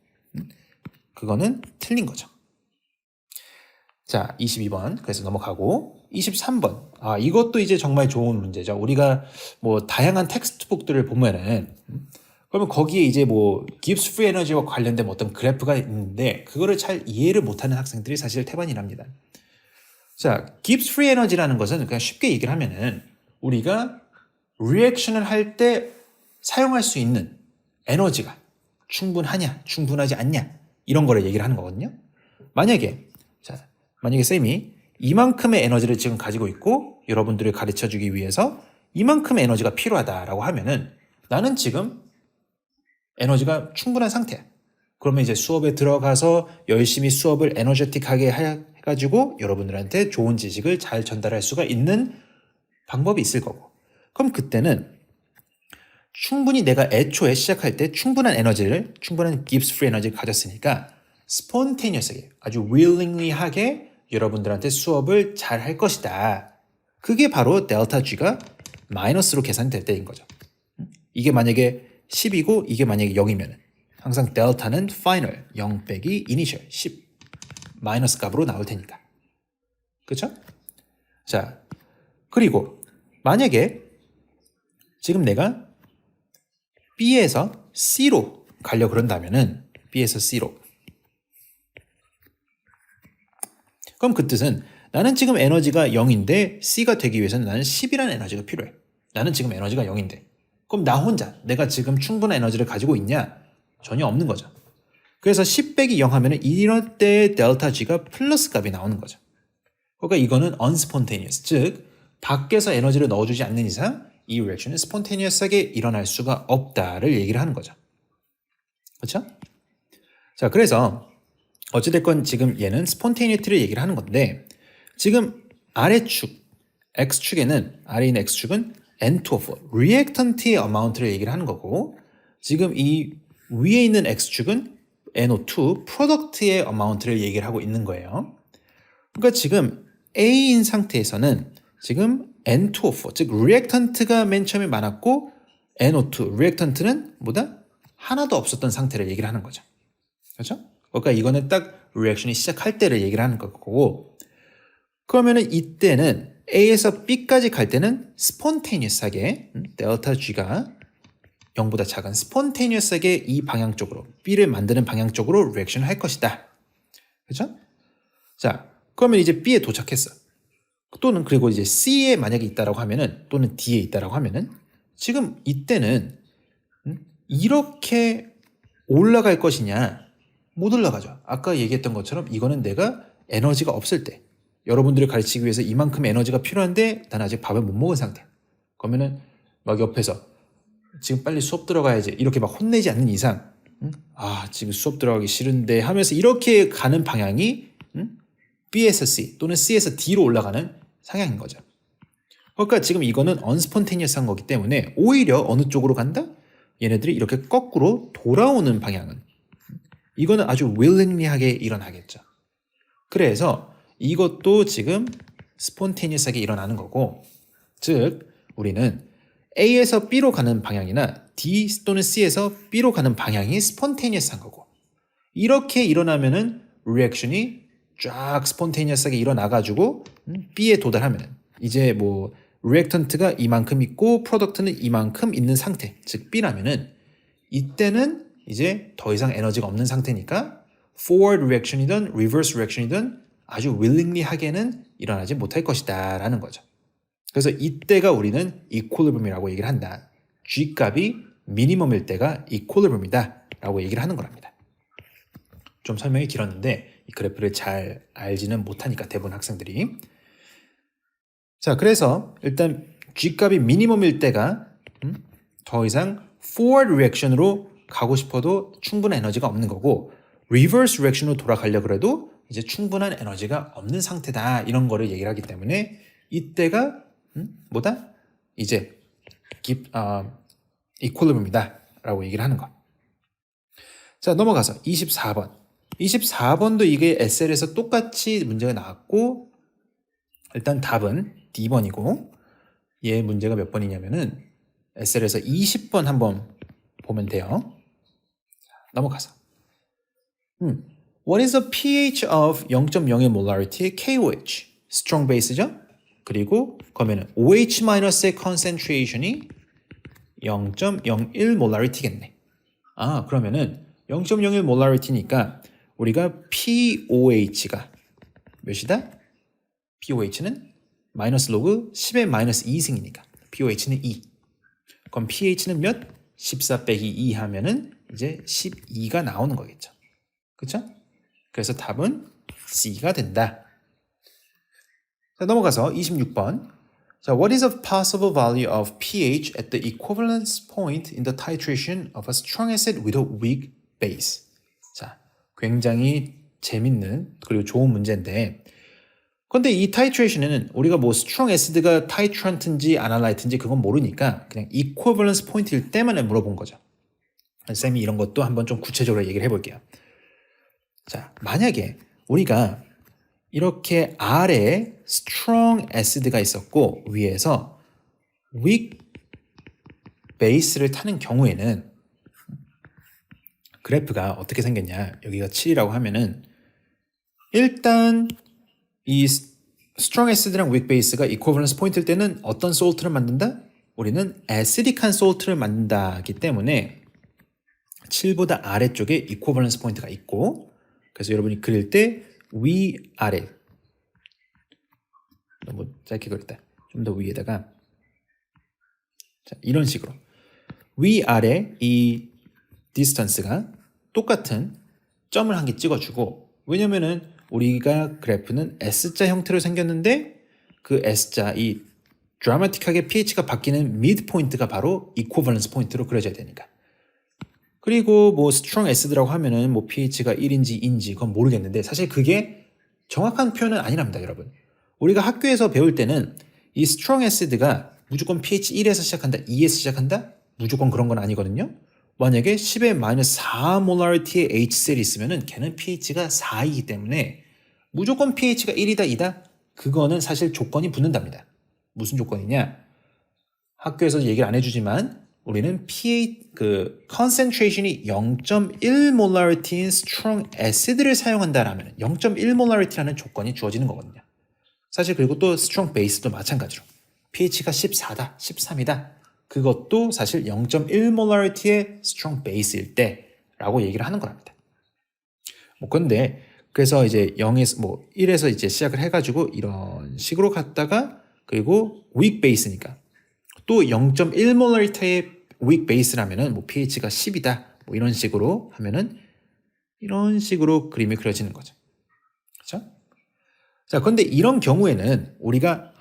그거는 틀린 거죠. 자, 22번 그래서 넘어가고 23번 이것도 이제 정말 좋은 문제죠. 우리가 뭐 다양한 텍스트북들을 보면은 그러면 거기에 이제 뭐 Gibbs free energy와 관련된 어떤 그래프가 있는데 그거를 잘 이해를 못하는 학생들이 사실 태반이랍니다. 자, Gibbs free energy라는 것은 그냥 쉽게 얘기를 하면은 우리가 리액션을 할 때 사용할 수 있는 에너지가 충분하냐, 충분하지 않냐 이런 거를 얘기를 하는 거거든요. 만약에 쌤이 이만큼의 에너지를 지금 가지고 있고 여러분들을 가르쳐 주기 위해서 이만큼의 에너지가 필요하다라고 하면은 나는 지금 에너지가 충분한 상태야. 그러면 이제 수업에 들어가서 열심히 수업을 에너제틱하게 해가지고 여러분들한테 좋은 지식을 잘 전달할 수가 있는 방법이 있을 거고 그럼 그때는 충분히 내가 애초에 시작할 때 충분한 Gibbs free 에너지를 가졌으니까 spontaneously 아주 willingly 하게 여러분들한테 수업을 잘 할 것이다. 그게 바로 델타 G가 마이너스로 계산될 때인 거죠. 이게 만약에 10이고 이게 만약에 0이면 항상 델타는 final 0 빼기 initial 10. 마이너스 값으로 나올 테니까. 그렇죠? 자, 그리고 만약에 지금 내가 B에서 C로 가려고 그런다면은 B에서 C로 그럼 그 뜻은 나는 지금 에너지가 0인데 C가 되기 위해서는 나는 10이라는 에너지가 필요해. 나는 지금 에너지가 0인데 그럼 나 혼자 내가 지금 충분한 에너지를 가지고 있냐? 전혀 없는 거죠. 그래서 10 빼기 0 하면은 이럴 때 델타 G가 플러스 값이 나오는 거죠. 그러니까 이거는 unspontaneous, 즉 밖에서 에너지를 넣어주지 않는 이상 이 리액션은 spontaneous하게 일어날 수가 없다를 얘기를 하는 거죠. 그렇죠? 자, 그래서 어찌됐건 지금 얘는 spontaneity를 얘기를 하는 건데 지금 아래축 X축에는 아래 있는 X축은 N2O4 reactant의 amount를 얘기를 하는 거고 지금 이 위에 있는 X축은 NO2 product의 amount를 얘기를 하고 있는 거예요. 그러니까 지금 A인 상태에서는 지금 N2O4 즉 reactant가 맨 처음에 많았고 NO2 reactant는 뭐다? 하나도 없었던 상태를 얘기를 하는 거죠. 그렇죠? 그러니까 이거는 딱 리액션이 시작할 때를 얘기를 하는 거고 그러면은 이때는 A에서 B까지 갈 때는 spontaneous하게 델타 G가 0보다 작은 spontaneous하게 이 방향 쪽으로 B를 만드는 방향 쪽으로 리액션을 할 것이다. 그렇죠? 자, 그러면 이제 B에 도착했어. 또는 그리고 이제 C에 만약에 있다라고 하면은 또는 D에 있다라고 하면은 지금 이때는 이렇게 올라갈 것이냐 못 올라가죠. 아까 얘기했던 것처럼 이거는 내가 에너지가 없을 때 여러분들을 가르치기 위해서 이만큼 에너지가 필요한데 난 아직 밥을 못 먹은 상태. 그러면은 막 옆에서 지금 빨리 수업 들어가야지 이렇게 막 혼내지 않는 이상 아 지금 수업 들어가기 싫은데 하면서 이렇게 가는 방향이 B에서 C 또는 C에서 D로 올라가는 상향인 거죠. 그러니까 지금 이거는 unspontaneous한 거기 때문에 오히려 어느 쪽으로 간다? 얘네들이 이렇게 거꾸로 돌아오는 방향은 이거는 아주 willingly하게 일어나겠죠. 그래서 이것도 지금 spontaneous하게 일어나는 거고 즉 우리는 A에서 B로 가는 방향이나 D 또는 C에서 B로 가는 방향이 spontaneous한 거고 이렇게 일어나면은 리액션이 쫙 spontaneous하게 일어나가지고 B에 도달하면은 이제 뭐 reactant가 이만큼 있고 product는 이만큼 있는 상태 즉 B라면은 이때는 이제 더 이상 에너지가 없는 상태니까 forward reaction이든 reverse reaction이든 아주 willingly 하게는 일어나지 못할 것이다 라는 거죠. 그래서 이때가 우리는 equilibrium이라고 얘기를 한다. G값이 미니멈일 때가 equilibrium이다 라고 얘기를 하는 거랍니다. 좀 설명이 길었는데 이 그래프를 잘 알지는 못하니까 대부분 학생들이 자 그래서 일단 G값이 미니멈일 때가 더 이상 forward reaction으로 가고 싶어도 충분한 에너지가 없는 거고 reverse reaction으로 돌아가려고 그래도 이제 충분한 에너지가 없는 상태다 이런 거를 얘기를 하기 때문에 이때가 뭐다? 이제 equilibrium이다 라고 얘기를 하는 거. 자 넘어가서 24번 24번도 이게 SL에서 똑같이 문제가 나왔고 일단 답은 D번이고 얘 문제가 몇 번이냐면은 SL에서 20번 한번 보면 돼요. 넘어가서 What is the pH of 0.01 molarity KOH? strong base죠? 그리고 그러면은 OH-의 concentration이 0.01 molarity겠네. 아, 그러면은 0.01 molarity니까 우리가 POH가 몇이다? POH는 마이너스 로그 10의 마이너스 2승이니까 POH는 2. 그럼 pH는 몇? 14 빼기 2 하면은 이제 12가 나오는 거겠죠. 그렇죠? 그래서 답은 C가 된다. 자, 넘어가서 26번. 자, what is a possible value of pH at the equivalence point in the titration of a strong acid with a weak base? 자, 굉장히 재밌는 그리고 좋은 문제인데 근데 이 타이트레이션에는 우리가 뭐 스트롱 애시드가 타이트런트인지 아날라이트인지 그건 모르니까 그냥 이퀄벌런스 포인트일 때만 물어본 거죠. 쌤이 이런 것도 한번 좀 구체적으로 얘기를 해볼게요. 자, 만약에 우리가 이렇게 아래에 스트롱 애시드가 있었고 위에서 weak base를 타는 경우에는 그래프가 어떻게 생겼냐. 여기가 7이라고 하면은 일단 이 strong acid랑 weak base가 equivalence 포인트일 때는 어떤 salt를 만든다? 우리는 acidic한 salt를 만든다기 때문에 7보다 아래쪽에 equivalence 포인트가 있고 그래서 여러분이 그릴 때 위아래 너무 짧게 그렸다. 좀 더 위에다가 자, 이런 식으로 위아래 이 distance가 똑같은 점을 한 개 찍어주고 왜냐면은 우리가 그래프는 S자 형태로 생겼는데 그 S자 이 드라마틱하게 pH가 바뀌는 미드 포인트가 바로 equivalence 포인트로 그려져야 되니까. 그리고 뭐 strong acid라고 하면은 뭐 pH가 1인지 2인지 그건 모르겠는데 사실 그게 정확한 표현은 아니랍니다, 여러분. 우리가 학교에서 배울 때는 이 strong acid가 무조건 pH 1에서 시작한다, 2에서 시작한다? 무조건 그런 건 아니거든요. 만약에 10에 마이너스 4 몰라리티의 HCl이 있으면은 걔는 pH가 4이기 때문에 무조건 pH가 1이다, 2다? 그거는 사실 조건이 붙는답니다. 무슨 조건이냐? 학교에서 얘기를 안 해주지만 우리는 pH 그 concentration이 0.1 몰라리티인 strong acid를 사용한다라면 0.1 몰라리티라는 조건이 주어지는 거거든요. 사실 그리고 또 strong base도 마찬가지로 pH가 14다, 13이다. 그것도 사실 0.1 몰라리티의 strong base일 때라고 얘기를 하는 거랍니다. 뭐 근데 그래서 이제 0에서 뭐 1에서 이제 시작을 해가지고 이런 식으로 갔다가 그리고 weak base니까 또 0.1 몰라리티의 weak base라면은 뭐 pH가 10이다. 뭐 이런 식으로 하면은 이런 식으로 그림이 그려지는 거죠. 그렇죠? 자, 그런데 이런 경우에는 우리가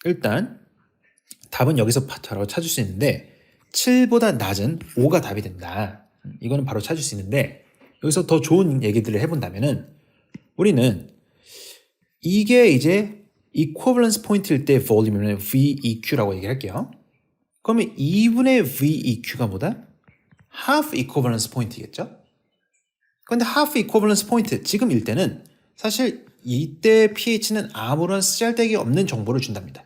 일단 답은 여기서 바로 찾을 수 있는데 7보다 낮은 5가 답이 된다. 이거는 바로 찾을 수 있는데 여기서 더 좋은 얘기들을 해본다면은 우리는 이게 이제 equivalence 포인트일 때 volum에는 VEQ라고 얘기할게요. 그러면 2분의 VEQ가 뭐다? half equivalence 포인트겠죠? 그런데 half equivalence 포인트 지금일 때는 사실 이때 pH는 아무런 쓰잘데기 없는 정보를 준답니다.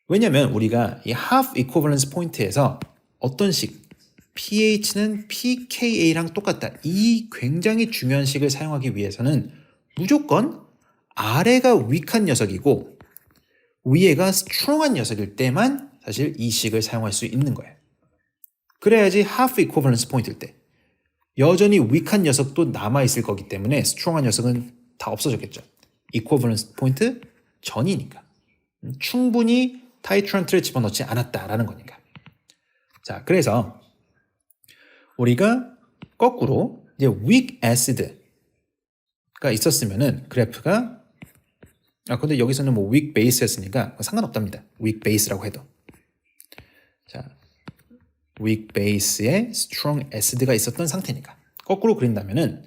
왜냐면 우리가 이 half equivalence 포인트에서 어떤 식 pH는 pKa랑 똑같다. 이 굉장히 중요한 식을 사용하기 위해서는 무조건 아래가 weak한 녀석이고 위에가 strong한 녀석일 때만 사실 이 식을 사용할 수 있는 거예요. 그래야지 half equivalence 포인트일 때 여전히 weak한 녀석도 남아있을 거기 때문에 strong한 녀석은 다 없어졌겠죠. equivalence 포인트 전이니까. 충분히 타이트런트를 집어넣지 않았다라는 거니까. 자, 그래서 우리가 거꾸로 이제 weak acid가 있었으면은 그래프가 근데 여기서는 뭐 weak base였으니까 상관없답니다. weak base라고 해도. 자, weak base에 strong acid가 있었던 상태니까. 거꾸로 그린다면은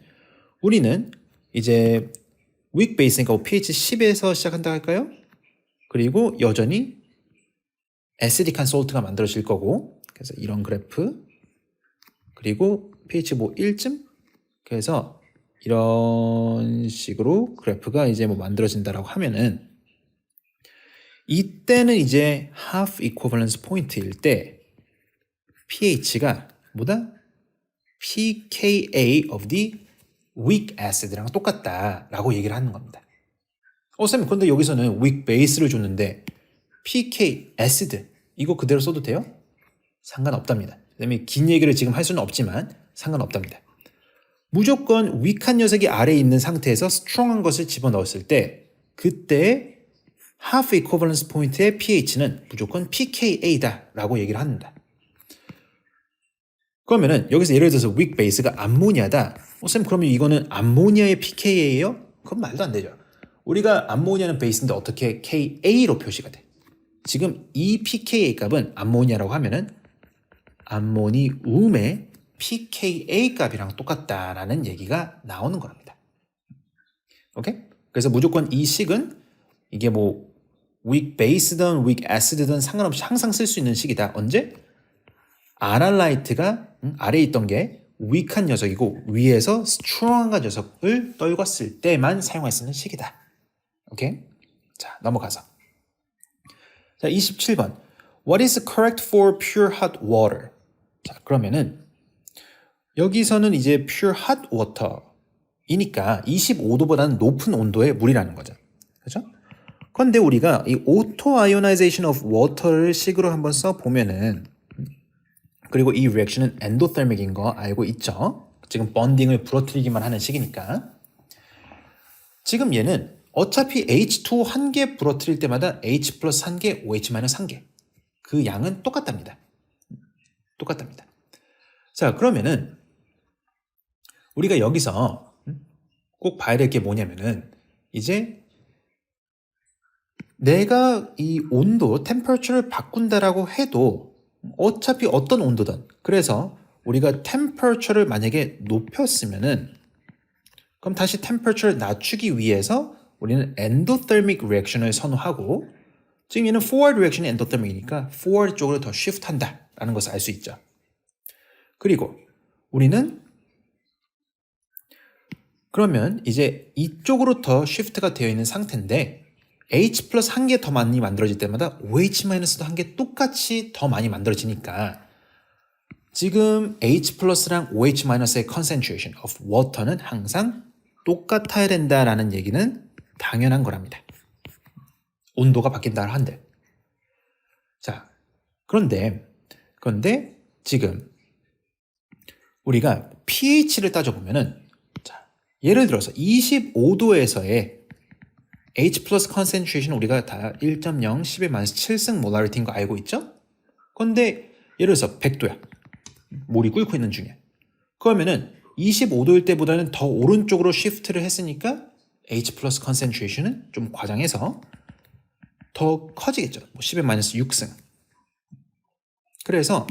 우리는 이제 weak base니까 pH 10에서 시작한다 할까요? 그리고 여전히 acidic한 salt가 만들어질 거고 그래서 이런 그래프 그리고 pH 뭐 1쯤 그래서 이런 식으로 그래프가 이제 뭐 만들어진다라고 하면은 이때는 이제 half equivalence 포인트일 때 pH가 뭐다? pKa of the weak acid랑 똑같다라고 얘기를 하는 겁니다. 쌤, 근데 여기서는 weak base를 줬는데 pK acid 이거 그대로 써도 돼요? 상관없답니다. 그다음에 긴 얘기를 지금 할 수는 없지만 상관없답니다. 무조건 weak한 녀석이 아래에 있는 상태에서 strong한 것을 집어넣었을 때 그때 half equivalence 포인트의 pH는 무조건 pKa다 라고 얘기를 합니다. 그러면은 여기서 예를 들어서 weak base가 암모니아다. 쌤, 그러면 이거는 암모니아의 pKa예요? 그건 말도 안 되죠. 우리가 암모니아는 베이스인데 어떻게 Ka로 표시가 돼? 지금 이 pKa 값은 암모니아라고 하면은 암모니움의 pKa 값이랑 똑같다라는 얘기가 나오는 겁니다. 오케이? 그래서 무조건 이 식은 이게 뭐 weak base든 weak acid든 상관없이 항상 쓸 수 있는 식이다. 언제? 아날라이트가 아래에 있던 게 weak한 녀석이고 위에서 strong한 녀석을 떨궜을 때만 사용할 수 있는 식이다. 오케이? 자, 넘어가서. 자, 27번. What is correct for pure hot water? 자, 그러면은 여기서는 이제 pure hot water 이니까 25도보다는 높은 온도의 물이라는 거죠. 그렇죠? 그런데 우리가 이 auto ionization of water를 식으로 한번 써보면은, 그리고 이 리액션은 엔도테르믹인 거 알고 있죠? 지금 번딩을 부러뜨리기만 하는 식이니까. 지금 얘는 어차피 H2O 한 개 부러뜨릴 때마다 H 플러스 한 개, OH 마이너스 한 개. 그 양은 똑같답니다. 똑같답니다. 자, 그러면은 우리가 여기서 꼭 봐야 될 게 뭐냐면은, 이제 내가 이 온도, temperature를 바꾼다라고 해도 어차피 어떤 온도든, 그래서 우리가 temperature를 만약에 높였으면은, 그럼 다시 temperature를 낮추기 위해서 우리는 endothermic reaction을 선호하고, 지금 얘는 forward reaction이 endothermic이니까 forward 쪽으로 더 shift 한다라는 것을 알 수 있죠. 그리고 우리는 그러면 이제 이쪽으로 더 shift가 되어 있는 상태인데, H 플러스 한 개 더 많이 만들어질 때마다 OH 마이너스도 한 개 똑같이 더 많이 만들어지니까, 지금 H 플러스랑 OH 마이너스의 concentration of water는 항상 똑같아야 된다라는 얘기는 당연한 거랍니다. 온도가 바뀐다 한들. 자, 그런데 지금 우리가 pH를 따져보면은, 자, 예를 들어서 25도에서의 H 플러스 concentration 우리가 다 1.0, 10의 마이너스 7승 몰라리티인 거 알고 있죠? 그런데 예를 들어서 100도야. 물이 끓고 있는 중에. 그러면은 25도일 때보다는 더 오른쪽으로 시프트를 했으니까 H 플러스 concentration은 좀 과장해서 더 커지겠죠. 뭐 10의 마이너스 6승. 그래서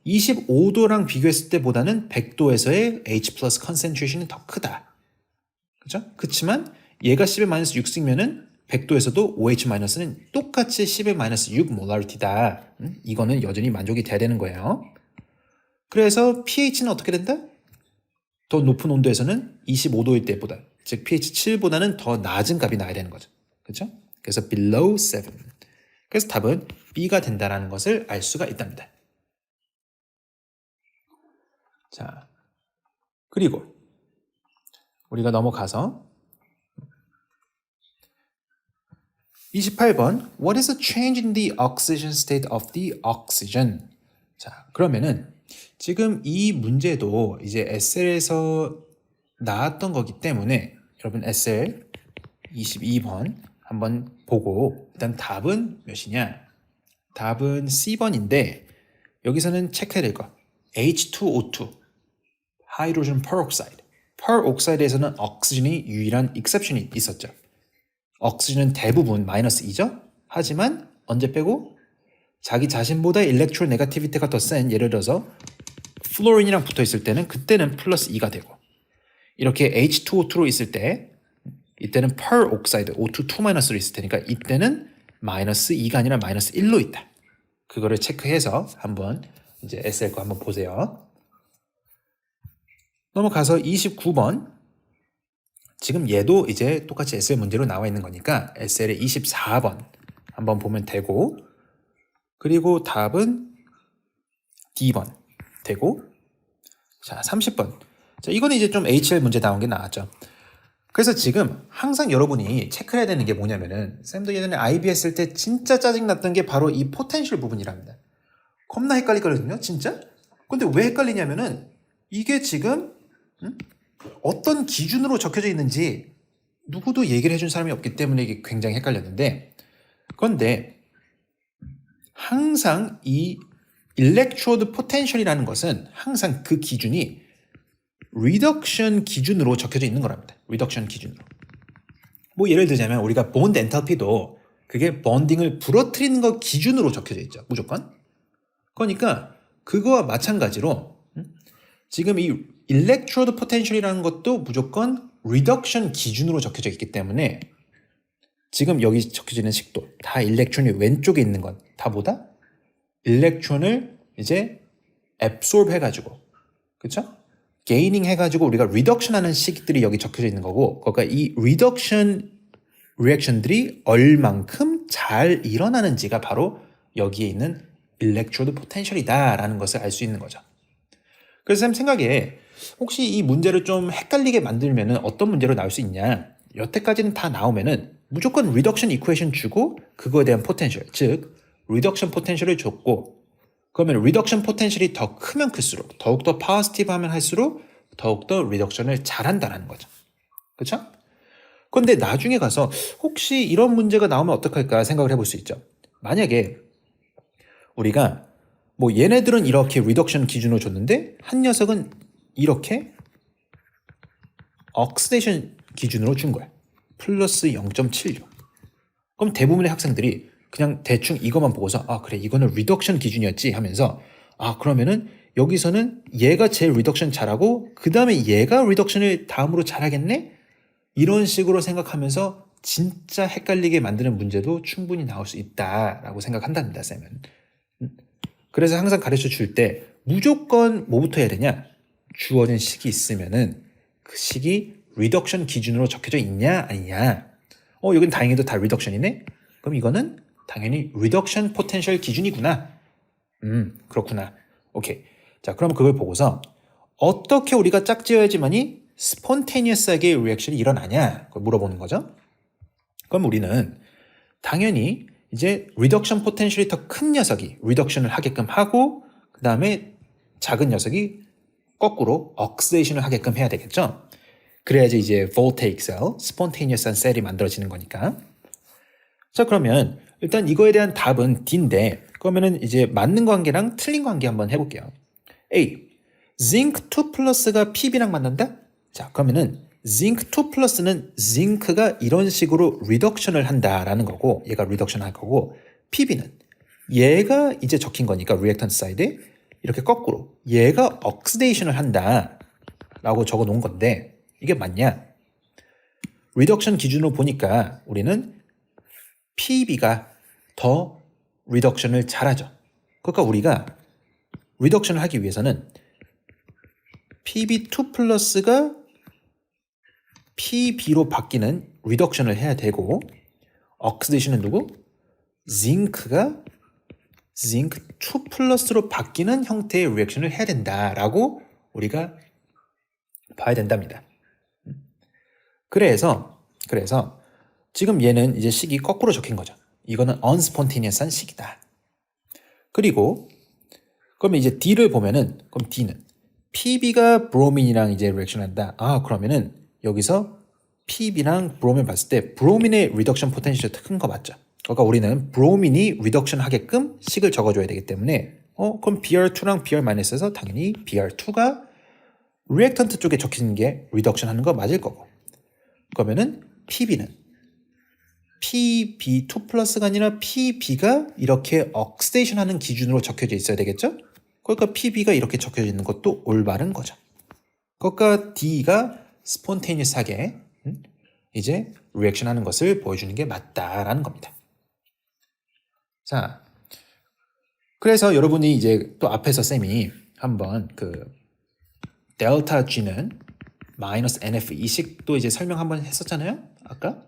25도랑 비교했을 때보다는 100도에서의 H 플러스 concentration이 더 크다. 그렇죠? 그렇지만 얘가 10의 마이너스 6승이면은 100도에서도 OH 마이너스는 똑같이 10의 마이너스 6 몰라리티다. 이거는 여전히 만족이 돼야 되는 거예요. 그래서 pH는 어떻게 된다? 더 높은 온도에서는 25도일 때보다, 즉 pH 7보다는 더 낮은 값이 나야 되는 거죠. 그렇죠? 그래서 below 7. 그래서 답은 B가 된다라는 것을 알 수가 있답니다. 자, 그리고 우리가 넘어가서 28번 What is the change in the oxygen state of the oxygen? 자, 그러면은 지금 이 문제도 이제 SL에서 나왔던 거기 때문에 여러분 SL 22번 한번 보고, 일단 답은 몇이냐? 답은 C번인데 여기서는 체크해야 될 거 H2O2 하이드로젠 페록사이드. 페록사이드에서는 옥시전이 유일한 exception이 있었죠. 옥시전은 대부분 마이너스 2죠. 하지만 언제 빼고? 자기 자신보다 일렉트로 네거티비티가 더 센, 예를 들어서 플로린이랑 붙어 있을 때는 그때는 플러스 2가 되고, 이렇게 H2O2로 있을 때 이때는 페록사이드 O2 2-로 있을 테니까 이때는 마이너스 2가 아니라 마이너스 1로 있다. 그거를 체크해서 한번 이제 SL 거 한번 보세요. 넘어가서 29번. 지금 얘도 이제 똑같이 SL 문제로 나와 있는 거니까 SL의 24번 한번 보면 되고, 그리고 답은 D번 되고, 자 30번. 자, 이거는 이제 좀 HL 문제 나온 게 나왔죠. 그래서 지금 항상 여러분이 체크해야 되는 게 뭐냐면은, 쌤도 예전에 IB 했을 때 진짜 짜증났던 게 바로 이 포텐셜 부분이랍니다. 겁나 헷갈리거든요, 진짜. 근데 왜 헷갈리냐면은 이게 지금 어떤 기준으로 적혀져 있는지 누구도 얘기를 해준 사람이 없기 때문에 이게 굉장히 헷갈렸는데, 그런데 항상 이 일렉트로드 포텐셜이라는 것은 항상 그 기준이 리덕션 기준으로 적혀져 있는 거랍니다. 리덕션 기준으로. 뭐 예를 들자면 우리가 본드 엔탈피도 그게 번딩을 부러뜨리는 거 기준으로 적혀져 있죠. 무조건. 그러니까 그거와 마찬가지로 지금 이 일렉트로드 포텐셜이라는 것도 무조건 리덕션 기준으로 적혀져 있기 때문에 지금 여기 적혀져 있는 식도 다 일렉트론이 왼쪽에 있는 건 다 뭐다? 일렉트론을 이제 absorb 해가지고, 그쵸? 게이닝 해가지고 우리가 리덕션 하는 식들이 여기 적혀져 있는 거고, 그러니까 이 리덕션 리액션들이 얼만큼 잘 일어나는지가 바로 여기에 있는 일렉트로드 포텐셜이다 라는 것을 알 수 있는 거죠. 그래서 쌤 생각에 혹시 이 문제를 좀 헷갈리게 만들면은 어떤 문제로 나올 수 있냐? 여태까지는 다 나오면은 무조건 리덕션 이퀘이션 주고 그거에 대한 포텐셜, 즉 리덕션 포텐셜을 줬고 그러면 리덕션 포텐셜이 더 크면 클수록 더욱더 파지티브 하면 할수록 더욱더 리덕션을 잘한다는 거죠. 그렇죠? 그런데 나중에 가서 혹시 이런 문제가 나오면 어떡할까 생각을 해볼 수 있죠. 만약에 우리가 뭐 얘네들은 이렇게 리덕션 기준으로 줬는데 한 녀석은 이렇게 억시데이션 기준으로 준 거야. 플러스 0.76. 그럼 대부분의 학생들이 그냥 대충 이것만 보고서 아 그래 이거는 리덕션 기준이었지 하면서 아 그러면은 여기서는 얘가 제일 리덕션 잘하고 그 다음에 얘가 리덕션을 다음으로 잘하겠네? 이런 식으로 생각하면서 진짜 헷갈리게 만드는 문제도 충분히 나올 수 있다라고 생각한답니다, 쌤은. 그래서 항상 가르쳐 줄 때 무조건 뭐부터 해야 되냐? 주어진 식이 있으면은 그 식이 리덕션 기준으로 적혀져 있냐 아니냐? 여긴 다행히도 다 리덕션이네? 그럼 이거는 당연히 리덕션 포텐셜 기준이구나. 그렇구나. 오케이. 자, 그럼 그걸 보고서 어떻게 우리가 짝지어야지만이 스폰테니어스하게 리액션이 일어나냐? 그걸 물어보는 거죠. 그럼 우리는 당연히 이제 리덕션 포텐셜이 더 큰 녀석이 리덕션을 하게끔 하고 그 다음에 작은 녀석이 거꾸로 억시데이션을 하게끔 해야 되겠죠. 그래야지 이제 voltaic cell, spontaneous한 셀이 만들어지는 거니까. 자 그러면 일단 이거에 대한 답은 D인데 그러면은 이제 맞는 관계랑 틀린 관계 한번 해볼게요. A. zinc 2 플러스가 PB랑 만난다? 자 그러면은 zinc 2 플러스는 zinc가 이런 식으로 리덕션을 한다라는 거고 얘가 리덕션 할 거고 PB는 얘가 이제 적힌 거니까 리액턴트 사이드에 이렇게 거꾸로 얘가 억시데이션을 한다 라고 적어 놓은 건데 이게 맞냐? 리덕션 기준으로 보니까 우리는 PB가 더 리덕션을 잘하죠. 그러니까 우리가 리덕션을 하기 위해서는 PB2 플러스가 PB로 바뀌는 리덕션을 해야 되고 억시데이션은 누구? zinc가 zinc 2 플러스로 바뀌는 형태의 리액션을 해야 된다라고 우리가 봐야 된답니다. 그래서 지금 얘는 이제 식이 거꾸로 적힌 거죠. 이거는 unspontaneous한 식이다. 그리고 그러면 이제 D를 보면은 그럼 D는 PB가 브로민이랑 이제 리액션 한다. 아 그러면은 여기서 PB랑 브로민 봤을 때 브로민의 리덕션 포텐셜이 더 큰 거 맞죠? 그러니까 우리는 브로민이 리덕션 하게끔 식을 적어줘야 되기 때문에 그럼 BR2랑 BR-에서 당연히 BR2가 리액턴트 쪽에 적히는 게 리덕션 하는 거 맞을 거고 그러면은 PB는 PB2 플러스가 아니라 PB가 이렇게 억시데이션 하는 기준으로 적혀져 있어야 되겠죠? 그러니까 PB가 이렇게 적혀져 있는 것도 올바른 거죠. 그러니까 D가 스폰테니어스하게 이제 리액션 하는 것을 보여주는 게 맞다라는 겁니다. 자, 그래서 여러분이 이제 또 앞에서 쌤이 한번 그 델타 G는 마이너스 NF 이 식도 이제 설명 한번 했었잖아요. 아까.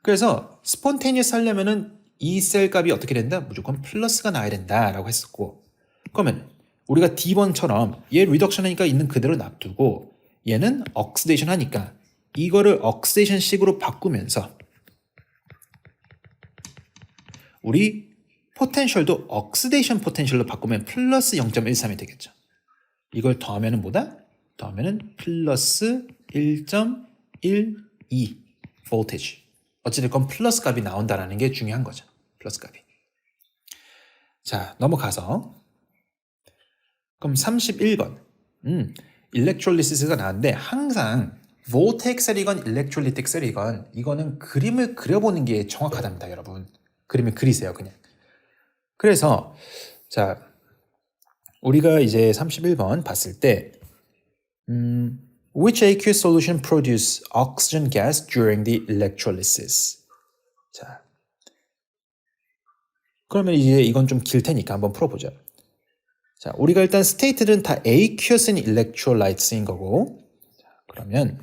그래서 스폰테니어스 하려면은 이 셀 값이 어떻게 된다? 무조건 플러스가 나야 된다라고 했었고 그러면 우리가 D번처럼 얘 리덕션 하니까 있는 그대로 놔두고 얘는 억시데이션 하니까 이거를 억시데이션 식으로 바꾸면서 우리 포텐셜도 억시데이션 포텐셜로 바꾸면 플러스 0.13이 되겠죠. 이걸 더하면은 뭐다? 더하면은 플러스 1.12 voltage. 어찌됐건 플러스 값이 나온다는 게 중요한 거죠. 플러스 값이. 자, 넘어가서 그럼 31번 일렉트롤리시스가 나왔는데 항상 voltaic 셀이건 electrolytic 셀이건 이거는 그림을 그려보는 게 정확하답니다, 여러분. 그림을 그리세요, 그냥. 그래서 자 우리가 이제 31번 봤을 때 Which aqueous solution produce oxygen gas during the electrolysis? 자, 그러면 이제 이건 좀 길 테니까 한번 풀어보죠. 자, 우리가 일단 스테이트는 다 aqueous인 electrolytes인 거고 자, 그러면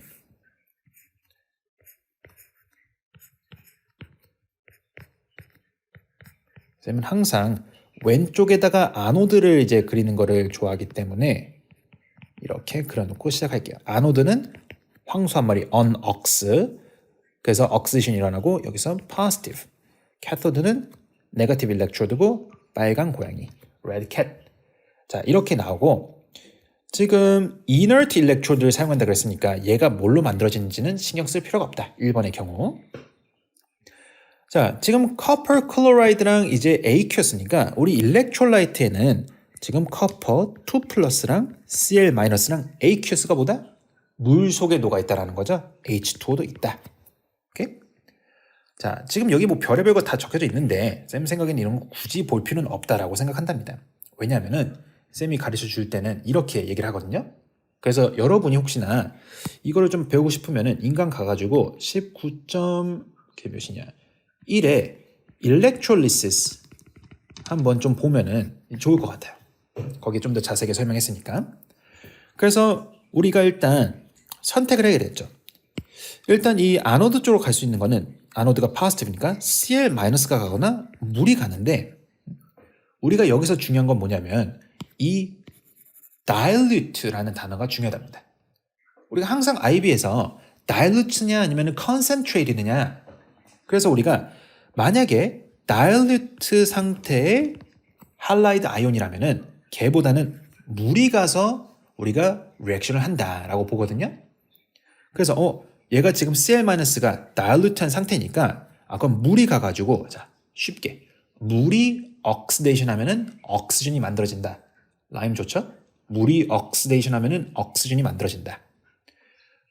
쌤은 항상 왼쪽에다가 아노드를 이제 그리는 거를 좋아하기 때문에 이렇게 그려놓고 시작할게요. 아노드는 황소 한 마리 on-ox. 그래서 oxidation 일어나고 여기서 positive. 캐토드는 negative electrode고 빨간 고양이 red cat. 자, 이렇게 나오고 지금 inert electrode를 사용한다 그랬으니까 얘가 뭘로 만들어지는지는 신경 쓸 필요가 없다. 1번의 경우. 자, 지금 copper chloride랑 이제 aqueus으니까 우리 electrolyte에는 지금 copper 2+랑 Cl-랑 aqueous가 보다 물 속에 녹아 있다라는 거죠. H2O도 있다. 오케이? 자, 지금 여기 뭐 별의별 거 다 적혀져 있는데 쌤 생각에는 이런 거 굳이 볼 필요는 없다라고 생각한답니다. 왜냐하면은 쌤이 가르쳐 줄 때는 이렇게 얘기를 하거든요. 그래서 여러분이 혹시나 이거를 좀 배우고 싶으면은 인강 가가지고 19점 몇이냐 1에 electrolysis 한번 좀 보면은 좋을 것 같아요. 거기에 좀 더 자세하게 설명했으니까. 그래서 우리가 일단 선택을 해야 됐죠. 일단 이 아노드 쪽으로 갈 수 있는 거는 아노드가 파지티브니까 Cl-가 가거나 물이 가는데 우리가 여기서 중요한 건 뭐냐면 이 dilute라는 단어가 중요하답니다. 우리가 항상 IB에서 dilute냐 아니면 concentrate느냐 그래서 우리가 만약에 dilute 상태의 halide 아이온이라면은 걔보다는 물이 가서 우리가 리액션을 한다라고 보거든요. 그래서 얘가 지금 Cl-가 dilute한 상태니까 그럼 물이 가가지고 자 쉽게 물이 oxidation 하면은 oxygen이 만들어진다. 라임 좋죠? 물이 oxidation 하면은 oxygen이 만들어진다.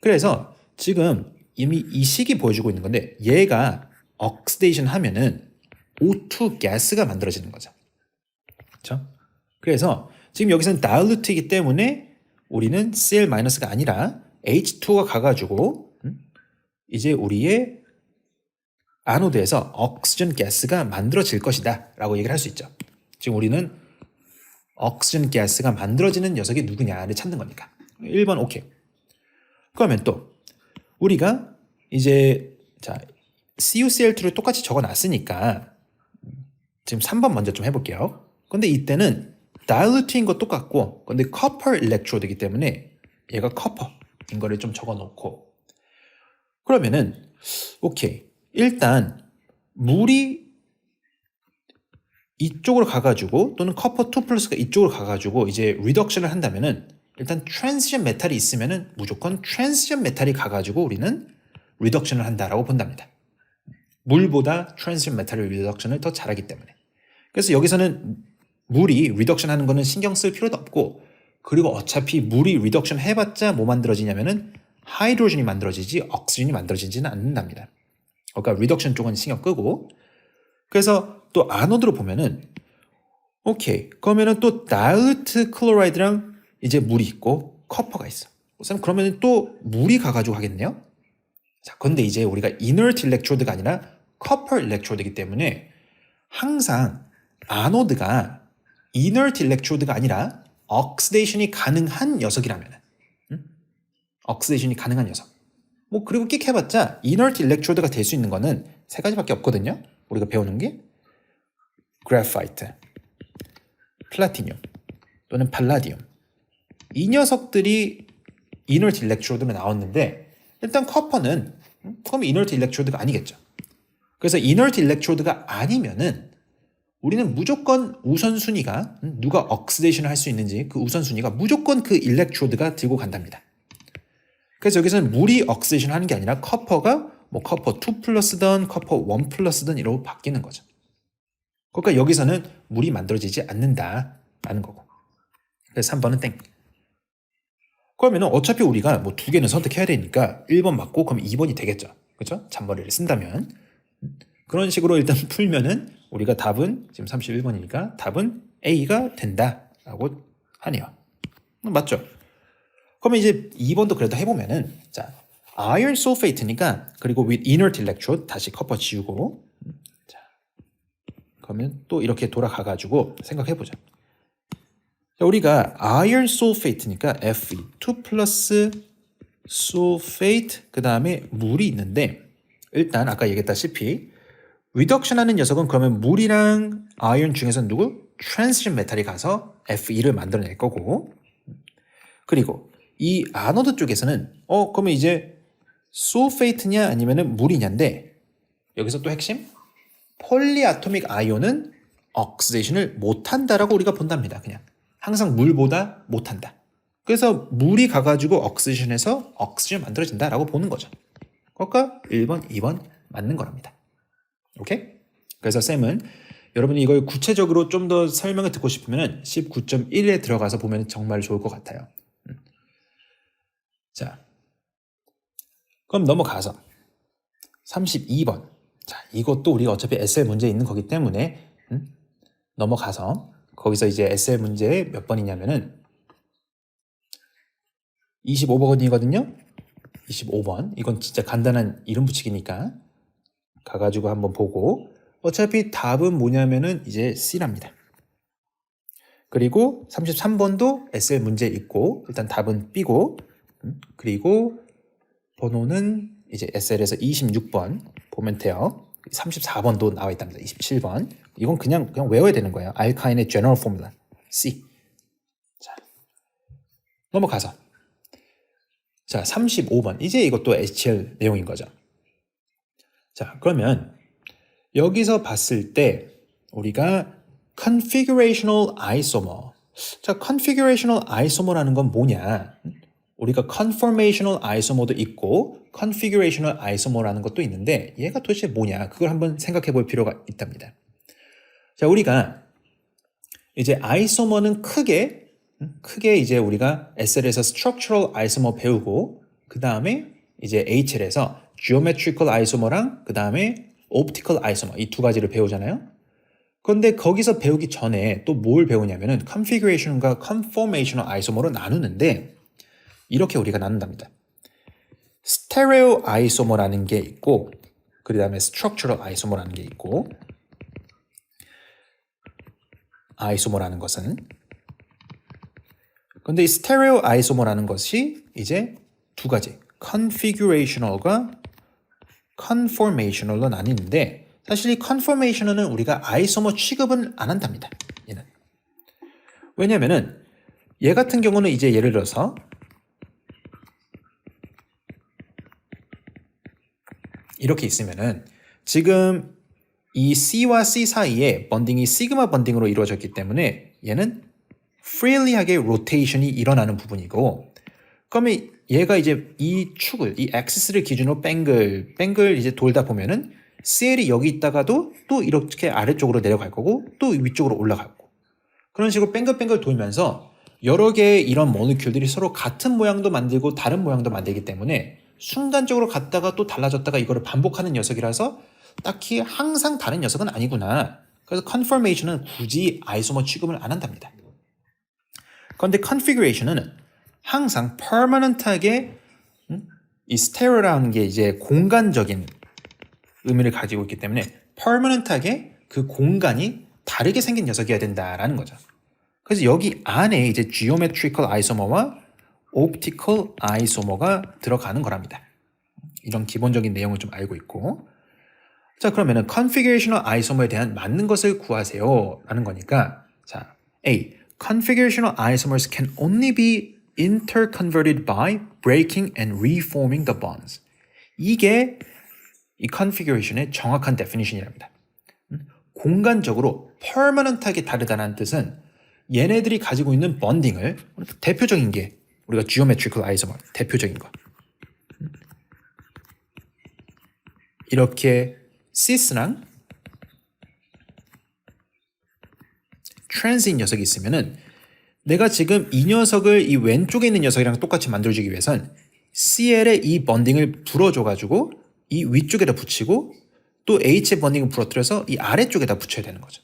그래서 지금 이미 이 식이 보여주고 있는 건데 얘가 oxidation 하면은 O2 가스가 만들어지는 거죠. 그렇죠? 그래서 지금 여기서는 dilute이기 때문에 우리는 Cl-가 아니라 H2가 가가지고 이제 우리의 아노드에서 oxygen 가스가 만들어질 것이다 라고 얘기를 할 수 있죠. 지금 우리는 oxygen 가스가 만들어지는 녀석이 누구냐를 찾는 거니까. 1번 오케이. 그러면 또 우리가 이제 자 CuCl2를 똑같이 적어놨으니까 지금 3번 먼저 좀 해볼게요. 근데 이때는 dilute인 거 똑같고 근데 copper electrode이기 때문에 얘가 copper인 거를 좀 적어놓고 그러면은 오케이 일단 물이 이쪽으로 가가지고 또는 copper 2+가 이쪽으로 가가지고 이제 reduction을 한다면은 일단 transition 메탈이 있으면은 무조건 transition 메탈이 가가지고 우리는 reduction을 한다라고 본답니다. 물보다 transition 메탈의 reduction을 더 잘하기 때문에. 그래서 여기서는 물이 reduction 하는 거는 신경 쓸 필요도 없고 그리고 어차피 물이 reduction 해봤자 뭐 만들어지냐면은 하이드로젠이 만들어지지 옥시전이 만들어지지는 않는답니다. 그러니까 reduction 쪽은 신경 끄고 그래서 또 아노드로 보면은 오케이 그러면은 또 dilute chloride랑 이제 물이 있고 커퍼가 있어. 그러면 또 물이 가가지고 하겠네요. 자, 근데 이제 우리가 inert electrode가 아니라 copper electrode이기 때문에 항상 아노드가 inert electrode가 아니라 oxidation이 가능한 녀석이라면 oxidation이 가능한 녀석. 뭐 그리고 끽 해봤자 inert electrode가 될 수 있는 거는 세 가지밖에 없거든요. 우리가 배우는 게 graphite, 플라티늄 또는 팔라디움. 이 녀석들이 inert electrode로 나왔는데 일단 커퍼는 그럼 inert electrode가 아니겠죠. 그래서 inert electrode가 아니면은 우리는 무조건 우선순위가 누가 oxidation을 할 수 있는지 그 우선순위가 무조건 그 electrode가 들고 간답니다. 그래서 여기서는 물이 oxidation 하는 게 아니라 커퍼가 뭐 커퍼 2+든 커퍼 1+든 이러고 바뀌는 거죠. 그러니까 여기서는 물이 만들어지지 않는다라는 거고. 그래서 3번은 땡. 그러면 어차피 우리가 뭐 두 개는 선택해야 되니까 1번 맞고 그럼 2번이 되겠죠. 그렇죠? 잔머리를 쓴다면. 그런 식으로 일단 풀면은 우리가 답은 지금 31번이니까 답은 A가 된다라고 하네요. 맞죠? 그러면 이제 2번도 그래도 해보면은 자 iron sulfate니까 그리고 with inert electrode 다시 커퍼 지우고 자 그러면 또 이렇게 돌아가가지고 생각해보자. 자, 우리가 iron sulfate니까 Fe 2+ sulfate 그 다음에 물이 있는데 일단 아까 얘기했다시피 reduction 하는 녀석은 그러면 물이랑 iron 중에서 누구? transition 메탈이 가서 Fe2를 만들어낼 거고 그리고 이 아노드 쪽에서는 그러면 이제 솔페이트냐 아니면은 물이냐인데 여기서 또 핵심 폴리아토믹 아이온은 억시데이션을 못한다라고 우리가 본답니다. 그냥 항상 물보다 못한다. 그래서 물이 가가지고 억시데이션해서 억시전 만들어진다라고 보는 거죠. 그러니까 1번, 2번 맞는 거랍니다. 오케이? 그래서 쌤은 여러분이 이걸 구체적으로 좀 더 설명을 듣고 싶으면 19.1에 들어가서 보면 정말 좋을 것 같아요. 자, 그럼 넘어가서 32번. 자, 이것도 우리가 어차피 SL 문제에 있는 거기 때문에 넘어가서 거기서 이제 SL 문제 몇 번이냐면은 25번이거든요. 25번. 이건 진짜 간단한 이름 붙이기니까 가가지고 한번 보고 어차피 답은 뭐냐면은 이제 C랍니다. 그리고 33번도 SL 문제 있고 일단 답은 B고 그리고 번호는 이제 SL에서 26번 보면 돼요. 34번도 나와 있답니다. 27번. 이건 그냥 외워야 되는 거예요. 알카인의 general formula C. 자, 넘어가서 자, 35번. 이제 이것도 HCl 내용인 거죠. 자, 그러면 여기서 봤을 때 우리가 configurational isomer. 자, configurational isomer라는 건 뭐냐? 우리가 conformational isomer도 있고 configurational isomer라는 것도 있는데 얘가 도대체 뭐냐? 그걸 한번 생각해 볼 필요가 있답니다. 자, 우리가 이제 isomer는 크게 이제 우리가 SL에서 structural isomer 배우고 그 다음에 이제 HL에서 geometrical isomer랑 그 다음에 optical isomer 이 두 가지를 배우잖아요. 그런데 거기서 배우기 전에 또 뭘 배우냐면은 configuration과 conformational isomer로 나누는데 이렇게 우리가 나눈답니다. 스테레오 아이소머라는 게 있고 그 다음에 structural 아이소머라는 게 있고 아이소머라는 것은 근데 이 스테레오 아이소머라는 것이 이제 두 가지 configurational과 conformational로 나뉘는데 사실 이 conformational은 우리가 아이소머 취급은 안 한답니다. 얘는 왜냐면은 얘 같은 경우는 이제 예를 들어서 이렇게 있으면은 지금 이 C와 C 사이에 번딩이 시그마 번딩으로 이루어졌기 때문에 얘는 freely하게 로테이션이 일어나는 부분이고 그러면 얘가 이제 이 축을 이 axis를 기준으로 뱅글 이제 돌다 보면은 CL이 여기 있다가도 또 이렇게 아래쪽으로 내려갈 거고 또 위쪽으로 올라가고 그런 식으로 뱅글뱅글 돌면서 여러 개의 이런 모lecule들이 서로 같은 모양도 만들고 다른 모양도 만들기 때문에 순간적으로 갔다가 또 달라졌다가 이거를 반복하는 녀석이라서 딱히 항상 다른 녀석은 아니구나. 그래서 conformation은 굳이 아이소머 취급을 안 한답니다. 그런데 configuration은 항상 permanent하게 이 stereo라는 게 이제 공간적인 의미를 가지고 있기 때문에 permanent하게 그 공간이 다르게 생긴 녀석이어야 된다라는 거죠. 그래서 여기 안에 이제 geometrical isomer와 optical isomer가 들어가는 거랍니다. 이런 기본적인 내용을 좀 알고 있고 자 그러면은 configurational isomer에 대한 맞는 것을 구하세요 라는 거니까 자 A. Configurational isomers can only be interconverted by breaking and reforming the bonds. 이게 이 configuration의 정확한 definition이랍니다. 공간적으로 permanent하게 다르다는 뜻은 얘네들이 가지고 있는 번딩을 대표적인 게 우리가 geometrical isomer 대표적인 거 이렇게cis랑 trans인 녀석이 있으면은 내가 지금 이 녀석을 이 왼쪽에 있는 녀석이랑 똑같이 만들어주기 위해선 CL의 이 번딩을 불어줘가지고 이 위쪽에다 붙이고 또 H의 번딩을 부러뜨려서 이 아래쪽에다 붙여야 되는 거죠.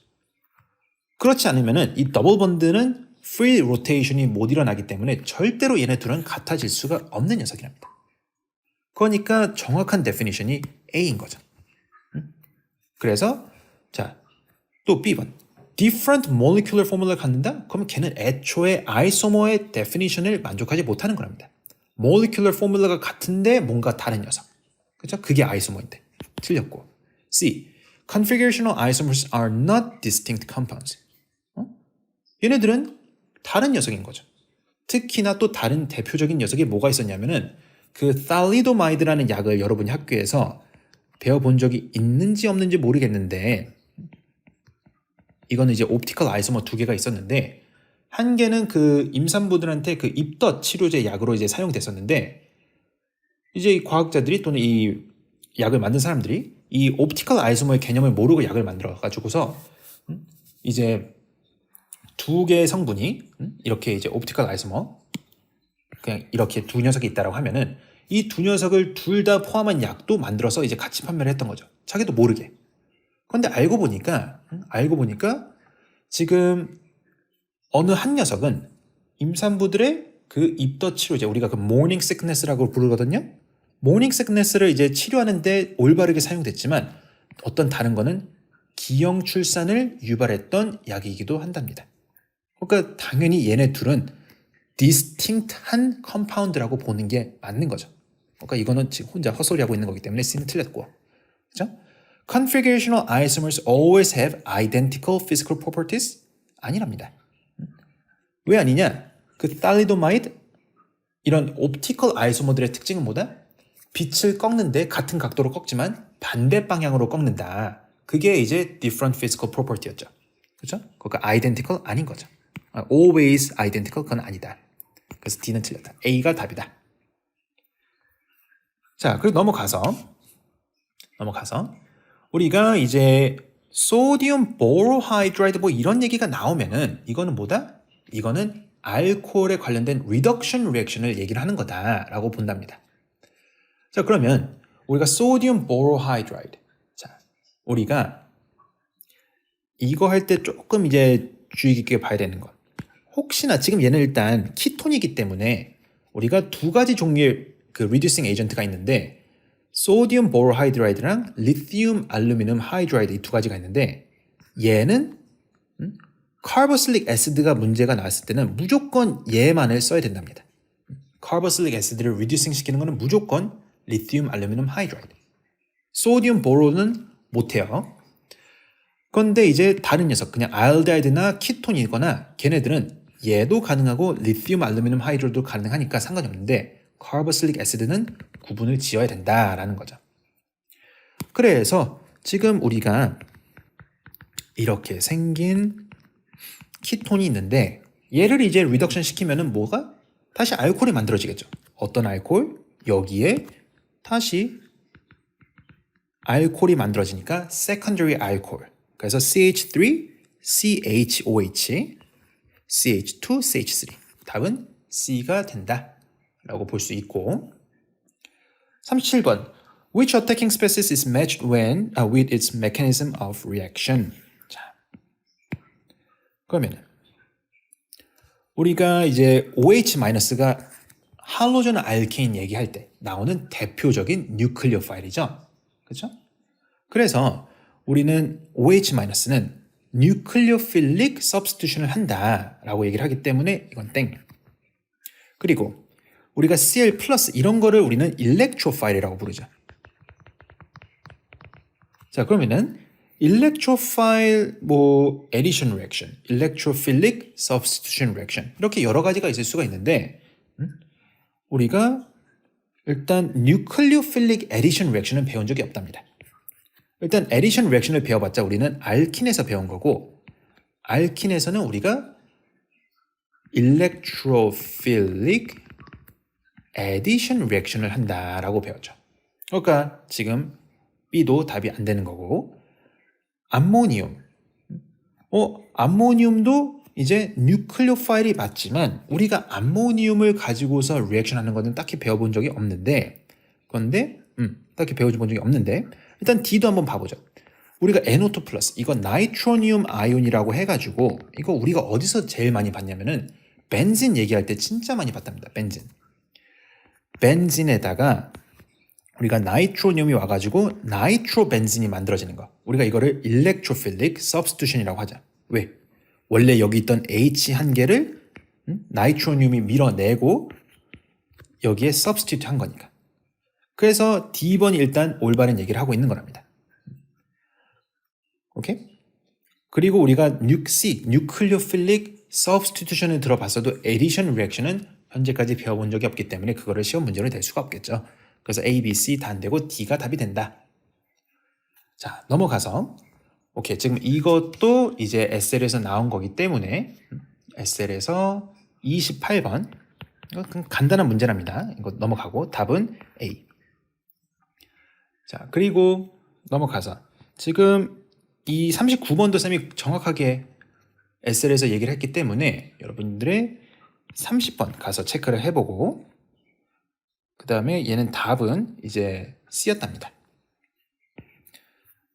그렇지 않으면은 이 더블 번드는 free rotation이 못 일어나기 때문에 절대로 얘네 둘은 같아질 수가 없는 녀석이랍니다. 그러니까 정확한 definition이 A인 거죠. 그래서 자, 또 B번. different molecular formula를 갖는다? 그러면 걔는 애초에 아이소머의 definition을 만족하지 못하는 거랍니다. molecular formula가 같은데 뭔가 다른 녀석. 그렇죠? 그게 아이소머인데. 틀렸고. C. configurational isomers are not distinct compounds. 얘네들은 다른 녀석인 거죠. 특히나 또 다른 대표적인 녀석이 뭐가 있었냐면은 그 탈리도마이드라는 약을 여러분이 학교에서 배워본 적이 있는지 없는지 모르겠는데 이거는 이제 옵티컬 아이소머 두 개가 있었는데 한 개는 그 임산부들한테 그 입덧 치료제 약으로 이제 사용됐었는데 이제 이 과학자들이 또는 이 약을 만든 사람들이 이 옵티컬 아이소머의 개념을 모르고 약을 만들어 가지고서 이제 두 개의 성분이 이렇게 이제 옵티컬 아이소머 그냥 이렇게 두 녀석이 있다라고 하면은 이 두 녀석을 둘 다 포함한 약도 만들어서 이제 같이 판매를 했던 거죠. 자기도 모르게. 그런데 알고 보니까 지금 어느 한 녀석은 임산부들의 그 입덧 치료제 우리가 그 모닝 시크네스라고 부르거든요. 모닝 시크네스를 이제 치료하는데 올바르게 사용됐지만 어떤 다른 거는 기형 출산을 유발했던 약이기도 한답니다. 그러니까 당연히 얘네 둘은 distinct한 컴파운드라고 보는 게 맞는 거죠. 그러니까 이거는 지금 혼자 헛소리하고 있는 거기 때문에 C는 틀렸고, 그렇죠? Configurational isomers always have identical physical properties? 아니랍니다. 왜 아니냐? 그 탈리도마이드 이런 옵티컬 아이소머들의 특징은 뭐다? 빛을 꺾는데 같은 각도로 꺾지만 반대 방향으로 꺾는다. 그게 이제 different physical property였죠. 그렇죠? 그러니까 identical 아닌 거죠. always identical 그건 아니다. 그래서 D는 틀렸다. A가 답이다. 자, 그리고 넘어가서 우리가 이제 소디움 보로하이드라이드 뭐 이런 얘기가 나오면은 이거는 뭐다? 이거는 알코올에 관련된 리덕션 리액션을 얘기를 하는 거다라고 본답니다. 자, 그러면 우리가 소디움 보로하이드라이드 자, 우리가 이거 할 때 조금 이제 주의 깊게 봐야 되는 것. 혹시나 지금 얘는 일단 키톤이기 때문에 우리가 두 가지 종류의 그 리듀싱 에이전트가 있는데 소디움 보로하이드라이드랑 리튬 알루미늄 하이드라이드 이 두 가지가 있는데 얘는 카보실릭 애시드가 문제가 나왔을 때는 무조건 얘만을 써야 된답니다. 카보실릭 애시드를 리듀싱 시키는 거는 무조건 리튬 알루미늄 하이드라이드. 소디움 보로는 못해요. 그런데 이제 다른 녀석 그냥 알데하이드나 키톤이거나 걔네들은 얘도 가능하고 리튬 알루미늄 하이드라이드도 가능하니까 상관이 없는데 카보실릭 애시드는 구분을 지어야 된다라는 거죠. 그래서 지금 우리가 이렇게 생긴 키톤이 있는데 얘를 이제 리덕션 시키면은 뭐가? 다시 알코올이 만들어지겠죠. 어떤 알코올? 여기에 다시 알코올이 만들어지니까 secondary 알코올. 그래서 CH3, CHOH, CH2, CH3. 답은 C가 된다라고 볼 수 있고 37번 Which attacking species is matched when with its mechanism of reaction? 자, 그러면 우리가 이제 OH-가 할로전 알케인 얘기할 때 나오는 대표적인 뉴클리오 파일이죠. 그렇죠? 그래서 우리는 OH-는 뉴클리오필릭 서브스티튜션을 한다라고 얘기를 하기 때문에 이건 땡. 그리고 우리가 Cl 플러스 이런 거를 우리는 일렉트로파일이라고 부르죠. 자, 그러면은 일렉트로파일 뭐 에디션 리액션, 일렉트로필릭 서브스티튜션 리액션 이렇게 여러 가지가 있을 수가 있는데 우리가 일단 뉴클리오필릭 에디션 리액션은 배운 적이 없답니다. 일단 에디션 리액션을 배워봤자 우리는 알킨에서 배운 거고 알킨에서는 우리가 일렉트로필릭 에디션 리액션을 한다라고 배웠죠. 그러니까 지금 B도 답이 안 되는 거고 암모니움 암모니움도 이제 뉴클리오파일이 맞지만 우리가 암모니움을 가지고서 리액션 하는 거는 딱히 배워본 적이 없는데 딱히 배워본 적이 없는데 일단 D도 한번 봐보죠. 우리가 NO2 플러스 이거 나이트로니움 아이온이라고 해가지고 이거 우리가 어디서 제일 많이 봤냐면은 벤진 얘기할 때 진짜 많이 봤답니다. 벤진에다가 우리가 나이트로늄이 와가지고 나이트로벤진이 만들어지는 거. 우리가 이거를 일렉트로필릭 서브스티튜션이라고 하자. 왜? 원래 여기 있던 H 한 개를 나이트로늄이 밀어내고 여기에 서브스티튜트 한 거니까. 그래서 D번이 일단 올바른 얘기를 하고 있는 거랍니다. 오케이? 그리고 우리가 뉴클리오필릭 substitution을 들어봤어도 addition reaction은 현재까지 배워본 적이 없기 때문에 그거를 시험 문제로 낼 수가 없겠죠. 그래서 A, B, C 다 안 되고 D가 답이 된다. 자, 넘어가서 오케이, 지금 이것도 이제 SL에서 나온 거기 때문에 SL에서 28번 간단한 문제랍니다. 이거 넘어가고 답은 A. 자, 그리고 넘어가서 지금 이 39번도 쌤이 정확하게 SL에서 얘기를 했기 때문에 여러분들의 30번 가서 체크를 해보고 그 다음에 얘는 답은 이제 C였답니다.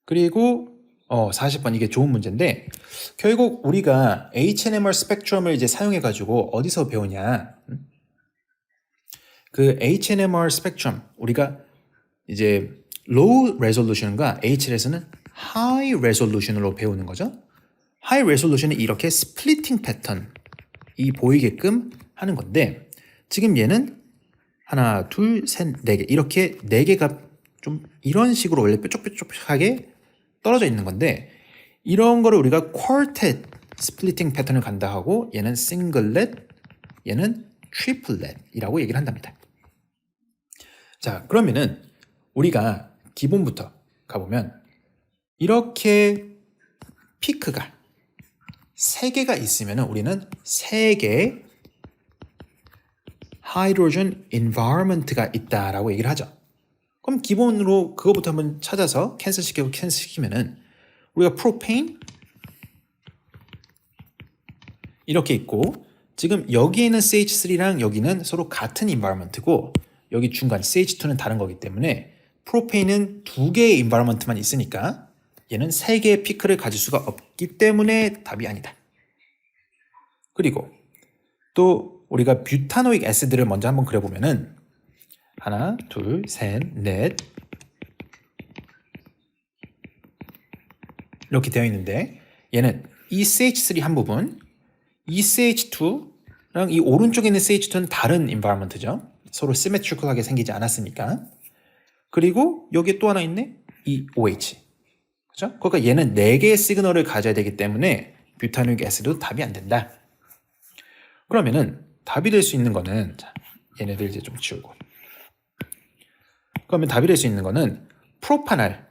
그리고 40번 이게 좋은 문제인데 결국 우리가 H&MR 스펙트럼을 이제 사용해가지고 어디서 배우냐? 그 H&MR 스펙트럼 우리가 이제 low resolution과 HL에서는 high resolution으로 배우는 거죠. high resolution은 이렇게 스플리팅 패턴이 보이게끔 하는 건데 지금 얘는 하나, 둘, 셋, 네 개 이렇게 네 개가 좀 이런 식으로 원래 뾰족뾰족하게 떨어져 있는 건데 이런 거를 우리가 쿼르텟 스플리팅 패턴을 간다 하고 얘는 싱글렛, 얘는 트리플렛이라고 얘기를 한답니다. 자, 그러면은 우리가 기본부터 가보면 이렇게 피크가 3개가 있으면 우리는 3개의 하이드로젠 environment가 있다라고 얘기를 하죠. 그럼 기본으로 그거부터 한번 찾아서 캔슬시키면은 우리가 프로페인 이렇게 있고 지금 여기에는 CH3랑 여기는 서로 같은 environment고 여기 중간 CH2는 다른 거기 때문에 프로페인은 2개의 environment만 있으니까 얘는 3개의 피크를 가질 수가 없기 때문에 답이 아니다. 그리고 또 우리가 뷰타노익 애시드를 먼저 한번 그려보면은 하나, 둘, 셋, 넷 이렇게 되어 있는데 얘는 이 CH3 한 부분, 이 CH2랑 이 오른쪽에 있는 CH2는 다른 environment죠. 서로 시메트리컬하게 생기지 않았으니까. 그리고 여기 또 하나 있네. 이 OH. 그렇죠? 그러니까 얘는 4개의 시그널을 가져야 되기 때문에 뷰타노익 애시드도 답이 안 된다. 그러면은 답이 될 수 있는 거는 자, 얘네들 이제 좀 지우고. 그러면 답이 될 수 있는 거는 프로파날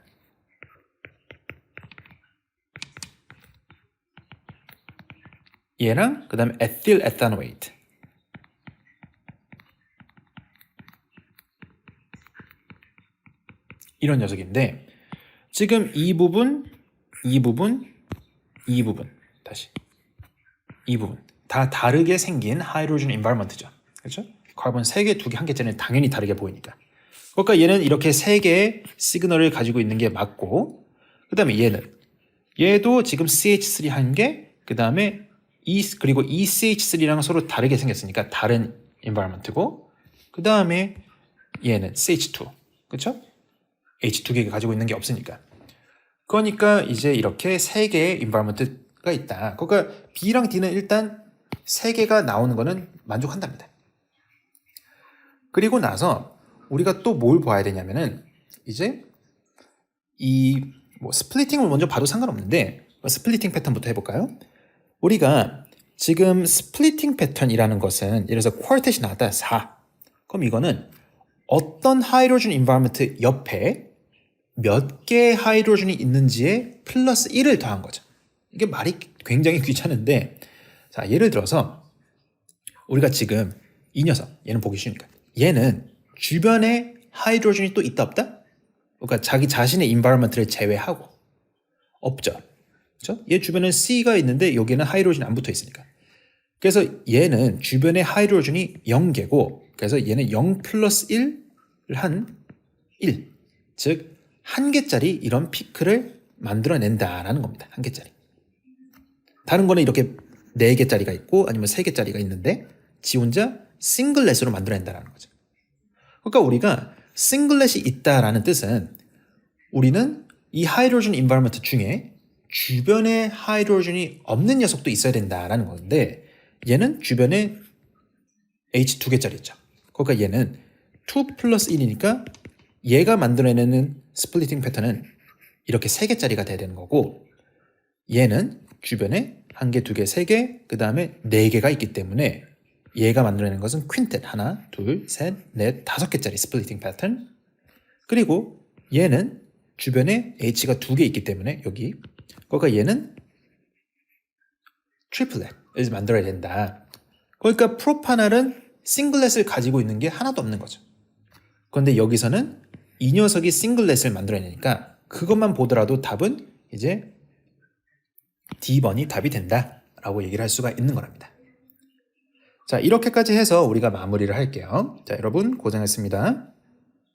얘랑 그 다음에 에틸 에탄오이트 이런 녀석인데 지금 이 부분 다시 이 부분 다 다르게 생긴 하이드로젠 인바이러먼트죠. 그렇죠? 카본 3개, 2개, 1개짜리는 당연히 다르게 보이니까. 그러니까 얘는 이렇게 3개의 시그널을 가지고 있는 게 맞고 그 다음에 얘도 지금 CH3 1개 그 다음에 그리고 이 CH3랑 서로 다르게 생겼으니까 다른 environment고 그 다음에 얘는 CH2 그렇죠? H2개가 가지고 있는 게 없으니까 그러니까 이제 이렇게 3개의 environment가 있다. 그러니까 B랑 D는 일단 3개가 나오는 거는 만족한답니다. 그리고 나서 우리가 또 뭘 봐야 되냐면은 이제 이 뭐 스플리팅을 먼저 봐도 상관없는데 스플리팅 패턴부터 해볼까요? 우리가 지금 스플리팅 패턴이라는 것은 예를 들어서 쿼르텟이 나왔다 4 그럼 이거는 어떤 하이드로젠 인바이러먼트 옆에 몇 개의 하이드로젠이 있는지에 플러스 1을 더한 거죠. 이게 말이 굉장히 귀찮은데 자 예를 들어서 우리가 지금 이 녀석 얘는 보기 쉬우니까 얘는 주변에 하이드로젠이 또 있다 없다? 그러니까 자기 자신의 인바이러먼트를 제외하고 없죠. 그렇죠? 얘 주변엔 C가 있는데 여기는 하이드로젠이 안 붙어 있으니까. 그래서 얘는 주변에 하이드로젠이 0개고 그래서 얘는 0 플러스 1을 한 1. 즉 1개짜리 이런 피크를 만들어낸다라는 겁니다. 1개짜리. 다른 거는 이렇게 4개짜리가 있고 아니면 3개짜리가 있는데 지 혼자 싱글렛으로 만들어낸다라는 거죠. 그러니까 우리가 싱글렛이 있다라는 뜻은 우리는 이 하이드로젠 인바이러먼트 중에 주변에 하이드로젠이 없는 녀석도 있어야 된다라는 건데 얘는 주변에 H 2개짜리 있죠. 그러니까 얘는 2 플러스 1이니까 얘가 만들어내는 스플리팅 패턴은 이렇게 3개짜리가 돼야 되는 거고 얘는 주변에 한 개, 두 개, 세 개, 그 다음에 네 개가 있기 때문에 얘가 만들어내는 것은 퀸텟 하나, 둘, 셋, 넷, 다섯 개짜리 스플리팅 패턴. 그리고 얘는 주변에 H가 두 개 있기 때문에 여기 그러니까 얘는 트리플렛을 만들어야 된다. 그러니까 프로파날은 싱글렛을 가지고 있는 게 하나도 없는 거죠. 그런데 여기서는 이 녀석이 싱글렛을 만들어야 되니까 그것만 보더라도 답은 이제 D번이 답이 된다라고 얘기를 할 수가 있는 거랍니다. 자, 이렇게까지 해서 우리가 마무리를 할게요. 자, 여러분 고생했습니다.